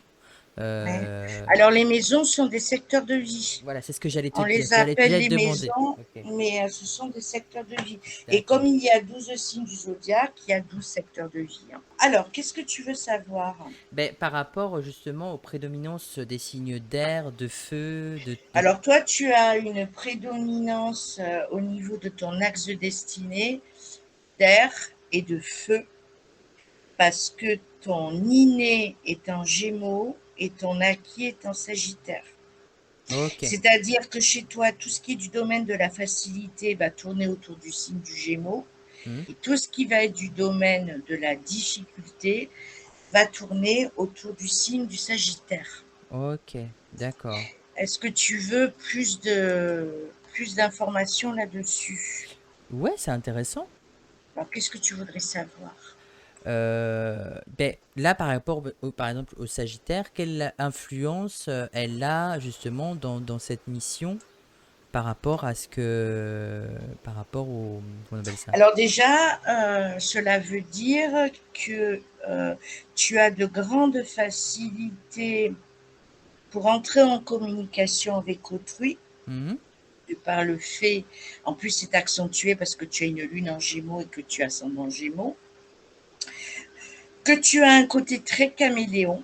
B: Ouais.
A: Euh,
B: Alors les maisons sont des secteurs de vie.
A: voilà, c'est ce que j'allais te
B: On
A: dire.
B: les appelle
A: J'allais
B: les
A: te demander.
B: maisons,
A: Ok,
B: mais ce sont des secteurs de vie. Et
A: d'accord.
B: comme il y a 12 signes du zodiaque, il y a 12 secteurs de vie, hein. Alors, qu'est-ce que tu veux savoir?
A: Ben, par rapport justement aux prédominances des signes d'air, de feu,
B: Alors, toi, tu as une prédominance au niveau de ton axe de destinée d'air et de feu parce que ton inné est en gémeaux et ton acquis est en sagittaire.
A: Ok.
B: C'est-à-dire que chez toi, tout ce qui est du domaine de la facilité va tourner autour du signe du gémeaux
A: Hmm.
B: et tout ce qui va être du domaine de la difficulté va tourner autour du signe du sagittaire.
A: Ok, d'accord.
B: Est-ce que tu veux plus d'informations là-dessus?
A: Ouais, c'est intéressant.
B: Alors, qu'est-ce que tu voudrais savoir?
A: Ben, là, par exemple, au Sagittaire, quelle influence elle a justement dans cette mission par rapport au, comment on appelle ça?
B: Alors déjà, cela veut dire que tu as de grandes facilités pour entrer en communication avec autrui,
A: Mhm.
B: de par le fait, en plus c'est accentué parce que tu as une lune en Gémeaux et que tu as ascendant Gémeaux, que tu as un côté très caméléon,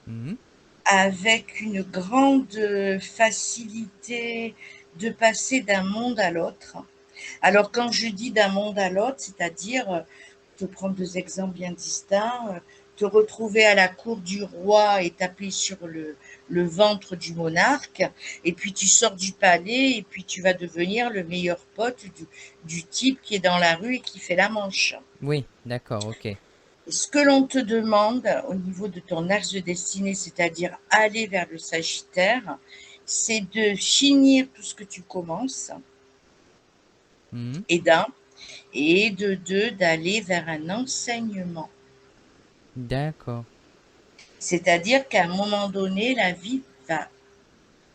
A: Mhm.
B: avec une grande facilité de passer d'un monde à l'autre. Alors quand je dis d'un monde à l'autre, c'est-à-dire, te prendre deux exemples bien distincts, te retrouver à la cour du roi et taper sur le ventre du monarque, et puis tu sors du palais et puis tu vas devenir le meilleur pote du type qui est dans la rue et qui fait la manche.
A: Oui, d'accord, ok.
B: Et ce que l'on te demande au niveau de ton axe de destinée, c'est-à-dire aller vers le Sagittaire, c'est de finir tout ce que tu commences,
A: Mhm.
B: et d'un, et de deux, d'aller vers un enseignement.
A: D'accord.
B: C'est-à-dire qu'à un moment donné, la vie va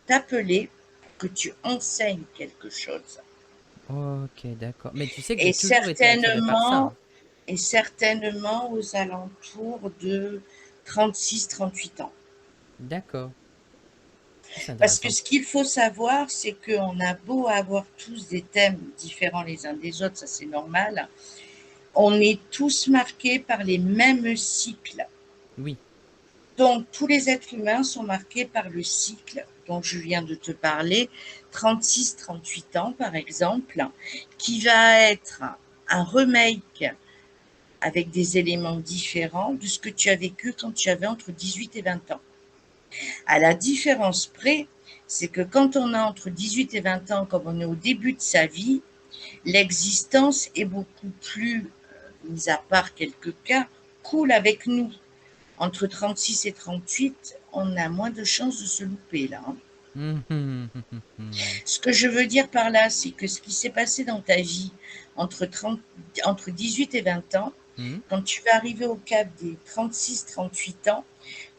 B: t'appeler pour que tu enseignes quelque chose.
A: Ok, d'accord. Mais tu sais que
B: Et
A: j'ai toujours été attiré par ça,
B: certainement,
A: hein.
B: et certainement aux alentours de 36-38 ans.
A: D'accord. C'est
B: Parce que
A: intéressant.
B: ce qu'il faut savoir, c'est qu'on a beau avoir tous des thèmes différents les uns des autres, ça c'est normal, on est tous marqués par les mêmes cycles.
A: Oui.
B: Donc tous les êtres humains sont marqués par le cycle dont je viens de te parler, 36-38 ans par exemple, qui va être un remake avec des éléments différents de ce que tu as vécu quand tu avais entre 18 et 20 ans. À la différence près, c'est que quand on a entre 18 et 20 ans, comme on est au début de sa vie, l'existence est beaucoup plus, mis à part quelques cas, cool avec nous. Entre 36 et 38, on a moins de chances de se louper là, hein.
A: Mhm.
B: Ce que je veux dire par là, c'est que ce qui s'est passé dans ta vie entre, 30, entre 18 et 20 ans,
A: Mhm.
B: quand tu vas arriver au cap des 36-38 ans,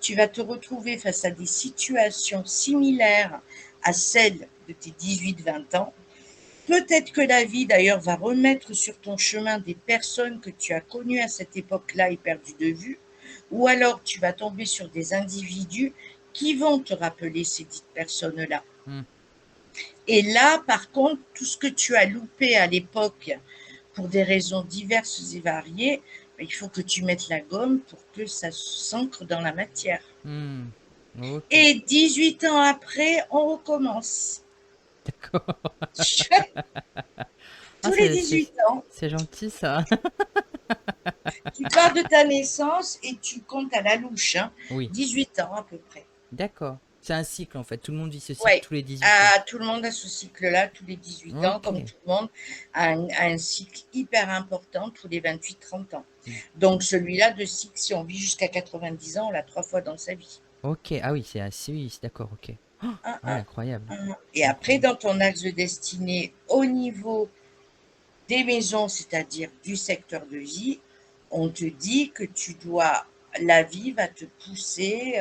B: tu vas te retrouver face à des situations similaires à celles de tes 18-20 ans. Peut-être que la vie, d'ailleurs, va remettre sur ton chemin des personnes que tu as connues à cette époque-là et perdues de vue, ou alors tu vas tomber sur des individus qui vont te rappeler ces dites personnes-là.
A: Mhm.
B: Et là, par contre, tout ce que tu as loupé à l'époque pour des raisons diverses et variées, il faut que tu mettes la gomme pour que ça s'ancre dans la matière.
A: Mhm. Ok.
B: Et 18 ans après, on recommence.
A: D'accord. Ah,
B: Tous les 18 ans,
A: c'est gentil ça.
B: tu pars de ta naissance et tu comptes à la louche, hein,
A: Oui,
B: 18 ans à peu près.
A: d'accord. C'est un cycle en fait. Tout le monde vit ce cycle
B: Oui,
A: tous les 18 ans.
B: tout le monde a ce cycle-là, tous les 18 ans, comme
A: Ok.
B: tout le monde a un cycle hyper important tous les 28-30 ans. Donc celui-là de cycle, si on vit jusqu'à 90 ans, on l'a 3 fois dans sa vie.
A: Ok. Ah oui, c'est assez. Oui, c'est d'accord. Ok. Ah
B: Un,
A: ouais,
B: un,
A: incroyable.
B: un. Et après,
A: Incroyable.
B: dans ton axe de destinée, au niveau des maisons, c'est-à-dire du secteur de vie, on te dit que la vie va te pousser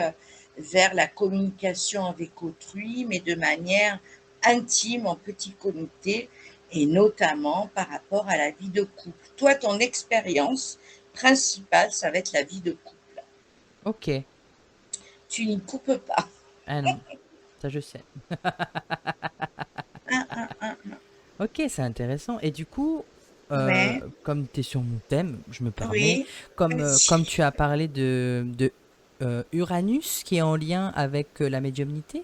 B: vers la communication avec autrui, mais de manière intime, en petit comité, et notamment par rapport à la vie de couple. Toi, ton expérience principale, ça va être la vie de couple.
A: Ok.
B: Tu n'y coupes pas.
A: Ah non, ça je sais.
B: Un, un, un.
A: Ok, c'est intéressant. Et du coup,
B: Ouais,
A: comme tu es sur mon thème, je me permets,
B: oui,
A: comme
B: vas-y.
A: tu as parlé de Uranus qui est en lien avec la médiumnité.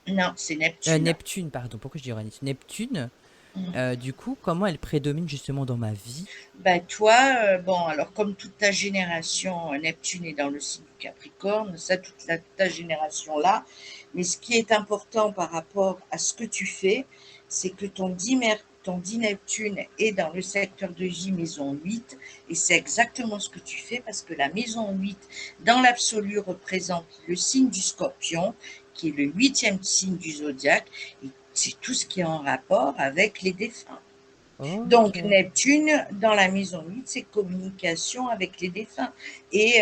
B: Non, c'est Neptune.
A: Neptune, pardon, pourquoi je dis Uranus? Neptune, du coup, comment elle prédomine justement dans ma vie?
B: Bah toi, bon, alors comme toute ta génération, Neptune est dans le signe du Capricorne, ça, ta génération-là. Mais ce qui est important par rapport à ce que tu fais, c'est que ton dit Neptune est dans le secteur de vie maison 8, et c'est exactement ce que tu fais parce que la maison 8, dans l'absolu, représente le signe du Scorpion, qui est le huitième signe du zodiaque, et c'est tout ce qui est en rapport avec les défunts. Donc
A: Ok.
B: Neptune, dans la maison 8, c'est communication avec les défunts. Et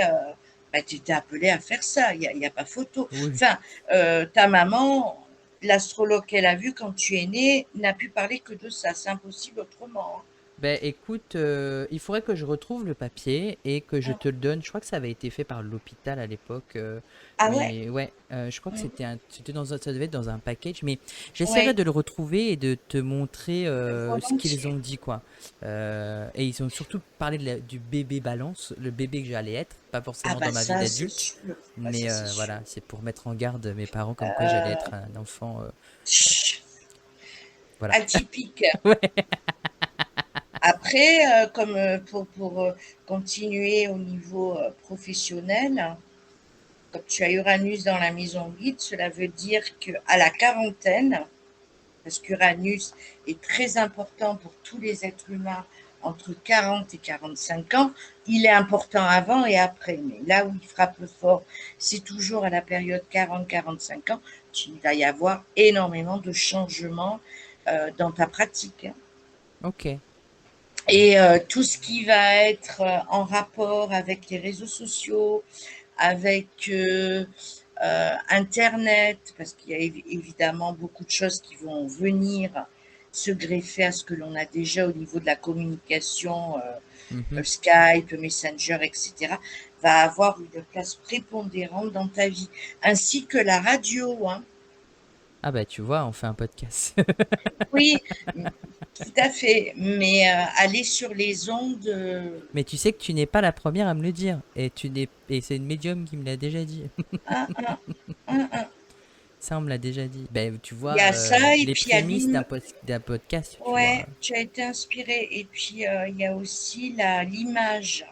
B: bah, tu t'es appelé à faire ça, il y a pas photo.
A: Oui.
B: Enfin, ta maman, l'astrologue qu'elle a vu quand tu es né, n'a pu parler que de ça. C'est impossible autrement, hein.
A: Ben écoute, il faudrait que je retrouve le papier et que je
B: Ah,
A: te le donne. Je crois que ça avait été fait par l'hôpital à l'époque,
B: ah ouais?
A: mais ouais, je crois que
B: Mm.
A: c'était ça devait être dans un package, mais j'essaierai
B: Ouais,
A: de le retrouver et de te montrer ce qu'ils
B: volontiers.
A: ont dit, quoi. Et ils ont surtout parlé du bébé balance, le bébé que j'allais être, pas
B: Ah
A: forcément
B: bah
A: dans ma vie
B: ça, c'est
A: d'adulte,
B: sûr. Bah ça,
A: mais
B: c'est sûr.
A: voilà, c'est pour mettre en garde mes parents comme quoi j'allais
B: Euh,
A: être un enfant,
B: Chut,
A: voilà.
B: atypique.
A: Ouais.
B: Après, comme pour continuer au niveau professionnel, comme tu as Uranus dans la maison guide, cela veut dire qu'à la quarantaine, parce qu'Uranus est très important pour tous les êtres humains entre 40 et 45 ans, il est important avant et après. Mais là où il frappe fort, c'est toujours à la période 40-45 ans, qu'il va y avoir énormément de changements dans ta pratique, hein.
A: Ok.
B: Et tout ce qui va être en rapport avec les réseaux sociaux, avec Internet, parce qu'il y a évidemment beaucoup de choses qui vont venir se greffer à ce que l'on a déjà au niveau de la communication,
A: Mhm.
B: Skype, Messenger, etc., va avoir une place prépondérante dans ta vie, ainsi que la radio, hein.
A: Ah bah tu vois, on fait un podcast.
B: Oui, tout à fait, mais aller sur les ondes,
A: Mais tu sais que tu n'es pas la première à me le dire. Et c'est une médium qui me l'a déjà dit.
B: hein, hein, hein, hein.
A: Ça, on me l'a déjà dit. Ben, tu
B: Il y
A: vois,
B: a ça, et
A: les
B: puis il y a
A: prémices d'un podcast, tu vois.
B: ouais, tu as été inspiré. Et puis, il y a aussi l'image.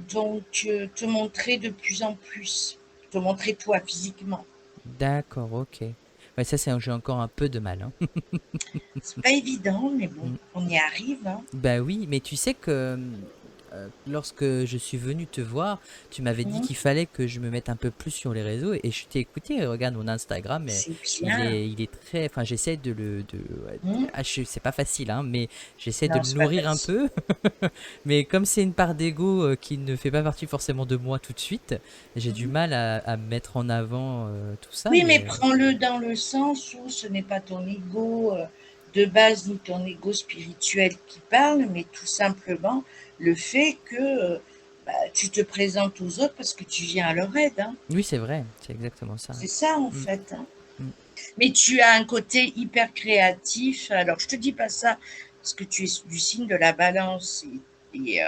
B: Donc, te montrer de plus en plus. Te montrer toi physiquement.
A: D'accord, ok. Ouais, ça, j'ai encore un peu de mal, hein.
B: C'est pas évident, mais bon,
A: Mm.
B: on y arrive, hein.
A: Bah oui, mais tu sais que lorsque je suis venu te voir, tu m'avais dit
B: Mhm.
A: qu'il fallait que je me mette un peu plus sur les réseaux et je t'ai écouté. Regarde mon Instagram,
B: C'est bien.
A: il est très, enfin j'essaie ouais,
B: Mhm.
A: c'est pas facile, hein, mais j'essaie de
B: Non,
A: le
B: c'est pas
A: nourrir un
B: facile.
A: peu. Mais comme c'est une part d'ego qui ne fait pas partie forcément de moi tout de suite, j'ai du
B: Mhm.
A: mal à mettre en avant tout ça,
B: Oui, mais
A: mais
B: prends-le dans le sens où ce n'est pas ton ego de base ni ton ego spirituel qui parle, mais tout simplement le fait que bah, tu te présentes aux autres parce que tu viens à leur aide, hein.
A: oui, c'est vrai, c'est exactement ça.
B: C'est ça en
A: Mm,
B: fait, hein.
A: mm.
B: Mais tu as un côté hyper créatif. Alors, je te dis pas ça parce que tu es du signe de la balance et,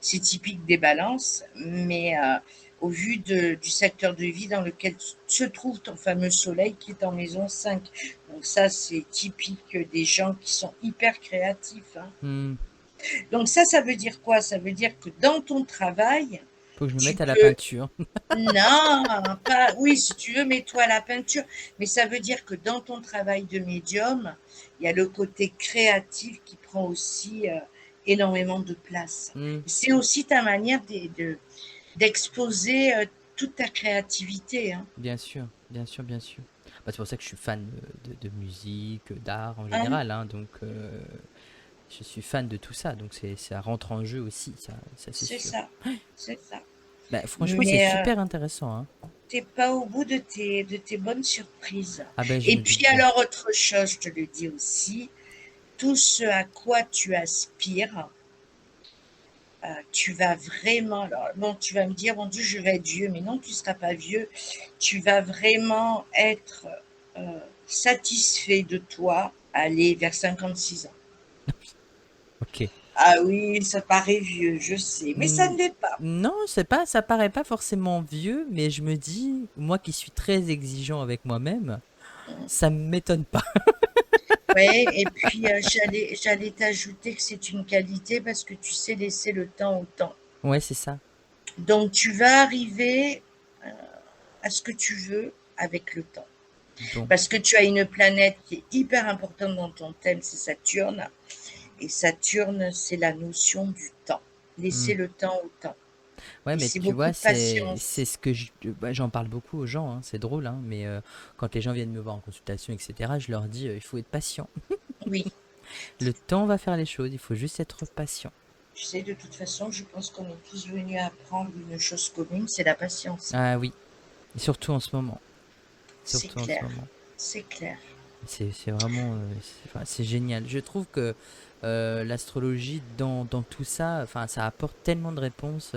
B: c'est typique des balances, mais au vu du secteur de vie dans lequel se trouve ton fameux soleil qui est en maison 5. Donc ça, c'est typique des gens qui sont hyper créatifs, hein.
A: Hmm.
B: Donc ça veut dire quoi? Ça veut dire que dans ton travail,
A: Faut que je me
B: tu
A: mette à la
B: peux
A: peinture.
B: non, pas oui, si tu veux, mets-toi à la peinture, mais ça veut dire que dans ton travail de médium, il y a le côté créatif qui prend aussi, énormément de place.
A: Hmm.
B: C'est aussi ta manière d'exposer, toute ta créativité, hein.
A: Bien sûr, bien sûr, bien sûr. Bah, c'est pour ça que je suis fan de musique, d'art en
B: Hein?
A: général, hein, donc je suis fan de tout ça, donc ça rentre en jeu aussi, ça c'est
B: C'est
A: sûr.
B: ça, c'est ça.
A: Bah, franchement, c'est
B: Mais,
A: super intéressant, hein.
B: tu pas au bout de tes bonnes surprises.
A: Ah ben, je
B: Et
A: me doute
B: puis
A: bien.
B: alors autre chose, je te le dis aussi, tout ce à quoi tu aspires, tu vas vraiment, alors bon, tu vas me dire, mon Dieu, je vais être vieux, mais non, tu ne seras pas vieux. Tu vas vraiment être satisfait de toi, aller vers 56 ans.
A: Ok.
B: Ah oui, ça paraît vieux, je sais, mais ça
A: Hmm.
B: ne l'est pas.
A: Non, c'est pas, ça paraît pas forcément vieux, mais je me dis, moi qui suis très exigeant avec moi-même, ça m'étonne pas.
B: Ouais, et puis j'allais t'ajouter que c'est une qualité parce que tu sais laisser le temps au temps.
A: Ouais, c'est ça.
B: Donc tu vas arriver à ce que tu veux avec le temps.
A: Bon.
B: Parce que tu as une planète qui est hyper importante dans ton thème, c'est Saturne. Et Saturne, c'est la notion du temps.
A: Hmm.
B: Laisser le temps au temps.
A: Ouais,
B: Et
A: mais
B: c'est
A: tu
B: beaucoup
A: vois,
B: de
A: c'est
B: patience.
A: ce que bah, j'en parle beaucoup aux gens, hein, c'est drôle, hein, mais quand les gens viennent me voir en consultation, etc., je leur dis, il faut être patient.
B: Oui.
A: Le temps va faire les choses, il faut juste être patient.
B: Tu sais, de toute façon, je pense qu'on est tous venus apprendre une chose commune, c'est la patience.
A: Ah oui, et surtout en ce moment.
B: C'est
A: Surtout en ce
B: clair.
A: moment.
B: C'est clair.
A: C'est vraiment enfin, c'est génial. Je trouve que l'astrologie dans tout ça, enfin, ça apporte tellement de réponses.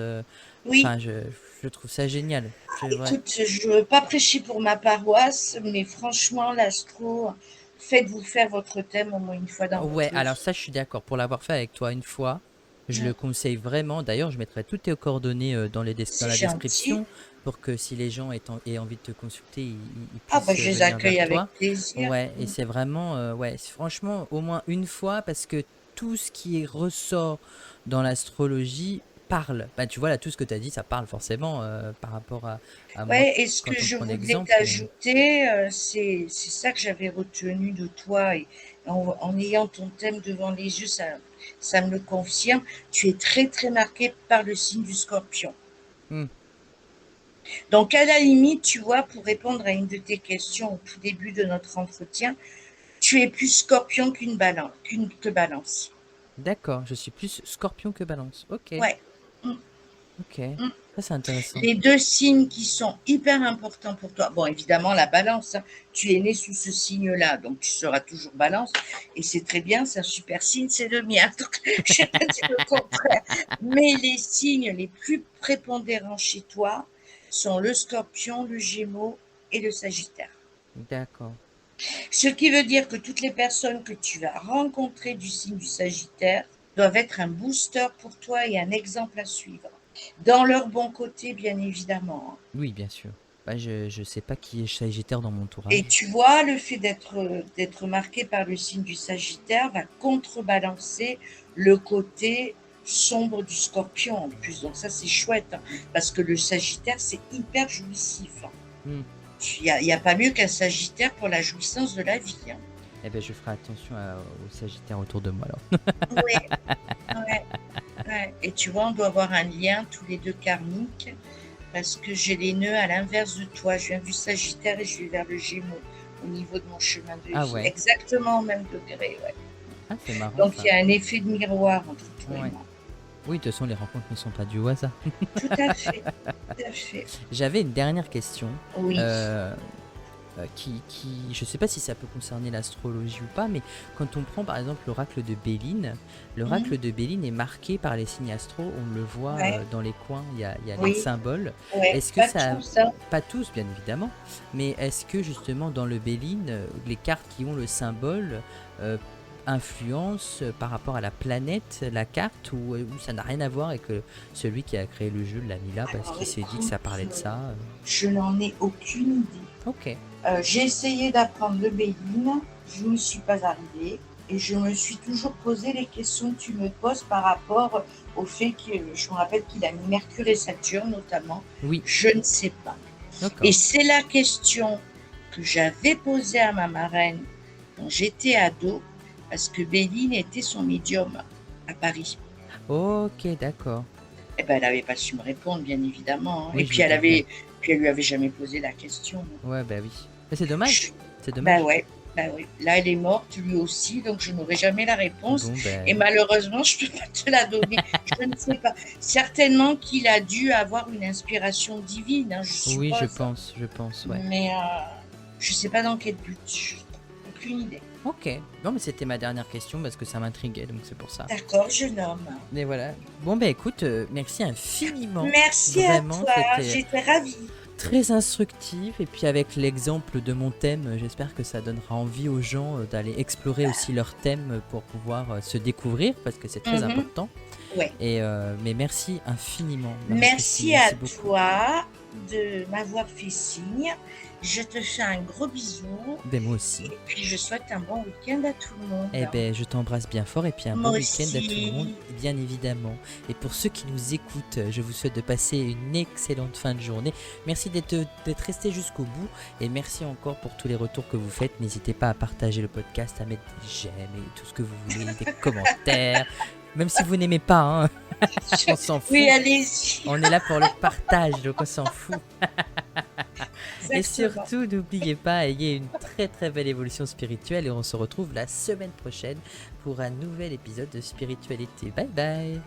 B: Oui,
A: Enfin, je trouve ça génial. Ouais.
B: écoute, je ne veux pas prêcher pour ma paroisse, mais franchement, l'astro, faites-vous faire votre thème au moins une fois dans
A: Ouais,
B: votre
A: alors
B: vie.
A: ça, je suis d'accord. Pour l'avoir fait avec toi une fois, je
B: Mm.
A: le conseille vraiment. D'ailleurs, je mettrai toutes tes coordonnées dans
B: C'est
A: la
B: gentil.
A: description pour que si les gens aient envie de te consulter, ils
B: Ah bah
A: puissent
B: je les
A: venir
B: accueille
A: vers
B: avec
A: toi.
B: plaisir.
A: Ouais, et
B: Mm.
A: c'est vraiment, ouais, franchement, au moins une fois, parce que tout ce qui ressort dans l'astrologie parle. Bah, tu vois, là, tout ce que tu as dit, ça parle forcément par rapport à moi
B: Ouais, et ce que
A: quand on
B: je
A: prend
B: voulais
A: l'exemple.
B: t'ajouter, c'est ça que j'avais retenu de toi et en ayant ton thème devant les yeux, ça me le confirme. Tu es très très marqué par le signe du Scorpion.
A: Hmm,
B: Donc à la limite, tu vois, pour répondre à une de tes questions au tout début de notre entretien, tu es plus Scorpion que Balance.
A: d'accord, je suis plus scorpion que balance. Ok,
B: Ouais. Mm,
A: ok.
B: mm.
A: Ça, c'est intéressant.
B: Les deux signes qui sont hyper importants pour toi. Bon, évidemment, la balance, hein, tu es né sous ce signe-là, donc tu seras toujours balance. Et c'est très bien, c'est un super signe, c'est le mien. Donc, je n'ai pas dit le contraire. Mais les signes les plus prépondérants chez toi sont le scorpion, le gémeaux et le sagittaire.
A: D'accord.
B: Ce qui veut dire que toutes les personnes que tu vas rencontrer du signe du sagittaire doivent être un booster pour toi et un exemple à suivre. Dans leur bon côté, bien évidemment.
A: Oui, bien sûr. Bah, je sais pas qui est Sagittaire dans mon
B: Et
A: entourage.
B: tu vois, le fait d'être marqué par le signe du Sagittaire va contrebalancer le côté sombre du Scorpion en plus. Donc ça, c'est chouette, hein, parce que le Sagittaire, c'est hyper jouissif, hein.
A: Hmm.
B: Il y a pas mieux qu'un Sagittaire pour la jouissance de la vie, hein.
A: Eh ben, je ferai attention aux Sagittaires autour de moi alors.
B: Ouais, ouais, ouais. Et tu vois, on doit avoir un lien tous les deux karmique, parce que j'ai les nœuds à l'inverse de toi. Je viens du Sagittaire et je vais vers le Gémeaux au niveau de mon chemin de
A: Ah
B: vie.
A: ouais.
B: Exactement au même degré, ouais.
A: Ah, c'est marrant
B: Donc il
A: ça.
B: y a un effet de miroir entre toi et
A: Ouais.
B: moi.
A: Oui, de toute façon, les rencontres ne sont pas dues au hasard.
B: Tout à fait, tout à fait.
A: J'avais une dernière question.
B: Oui.
A: euh, je sais pas si ça peut concerner l'astrologie ou pas, mais quand on prend par exemple
B: Mmh.
A: l'oracle de Béline est marqué par les signes astro, on le voit
B: Ouais.
A: dans les coins, il y a les
B: Oui.
A: symboles.
B: Ouais.
A: Est-ce que
B: Pas
A: ça,
B: tout ça.
A: pas tous bien évidemment, mais est-ce que justement dans le Béline, les cartes qui ont le symbole euh, influencent par rapport à la planète, la carte, ou ça n'a rien à voir avec celui qui a créé le jeu l'a mis là parce
B: Alors
A: qu'il s'est dit que ça
B: écoute,
A: parlait de ça.
B: je n'en ai aucune idée.
A: Ok,
B: J'ai essayé d'apprendre le Béline, je n'y suis pas arrivée. Et je me suis toujours posé les questions que tu me poses par rapport au fait que je me rappelle qu'il a mis Mercure et Saturne notamment.
A: oui,
B: Je ne sais pas. Et
A: d'accord.
B: c'est la question que j'avais posée à ma marraine quand j'étais ado, parce que Béline était son médium à Paris.
A: Ok, d'accord.
B: Eh ben, elle n'avait pas su me répondre, bien évidemment, hein. Et
A: Oui, je
B: puis
A: me doute bien.
B: puis elle lui avait jamais posé la question.
A: Ouais, bah oui. Mais c'est dommage.
B: Je-
A: C'est
B: Bah
A: dommage.
B: ouais, bah oui. Là, elle est morte, lui aussi, donc je n'aurai jamais la réponse.
A: Bon,
B: Et
A: ben.
B: malheureusement, je ne peux pas te la donner. Je ne sais pas. Certainement qu'il a dû avoir une inspiration divine, hein, je
A: Oui,
B: suppose.
A: je pense, ouais.
B: Mais je ne sais pas dans quel but. Aucune idée.
A: Ok. Non, mais c'était ma dernière question parce que ça m'intriguait, donc c'est pour ça.
B: D'accord, jeune homme.
A: Mais voilà. Bon, ben écoute, merci infiniment.
B: Merci à
A: Vraiment,
B: toi,
A: c'était
B: j'étais ravie.
A: très instructif. Et puis avec l'exemple de mon thème, j'espère que ça donnera envie aux gens d'aller explorer aussi leur thème pour pouvoir se découvrir parce que c'est très
B: Mhm.
A: important.
B: Ouais.
A: Mais merci infiniment, Marie-Christine.
B: Merci à
A: Merci beaucoup.
B: toi de m'avoir fait signe. Je te fais un gros bisou
A: Ben moi aussi.
B: et puis je souhaite un bon week-end à tout le monde.
A: Eh ben, je t'embrasse bien fort et puis un
B: Moi
A: bon week-end à tout le monde,
B: aussi.
A: bien évidemment. Et pour ceux qui nous écoutent, je vous souhaite de passer une excellente fin de journée. Merci d'être resté jusqu'au bout et merci encore pour tous les retours que vous faites. N'hésitez pas à partager le podcast, à mettre des j'aime et tout ce que vous voulez, des commentaires. Même si vous n'aimez pas, hein, on s'en fout.
B: Oui, allez-y.
A: On est là pour le partage, donc on s'en fout. Et
B: Exactement.
A: surtout, n'oubliez pas, ayez une très très belle évolution spirituelle et on se retrouve la semaine prochaine pour un nouvel épisode de Spiritualité. Bye bye.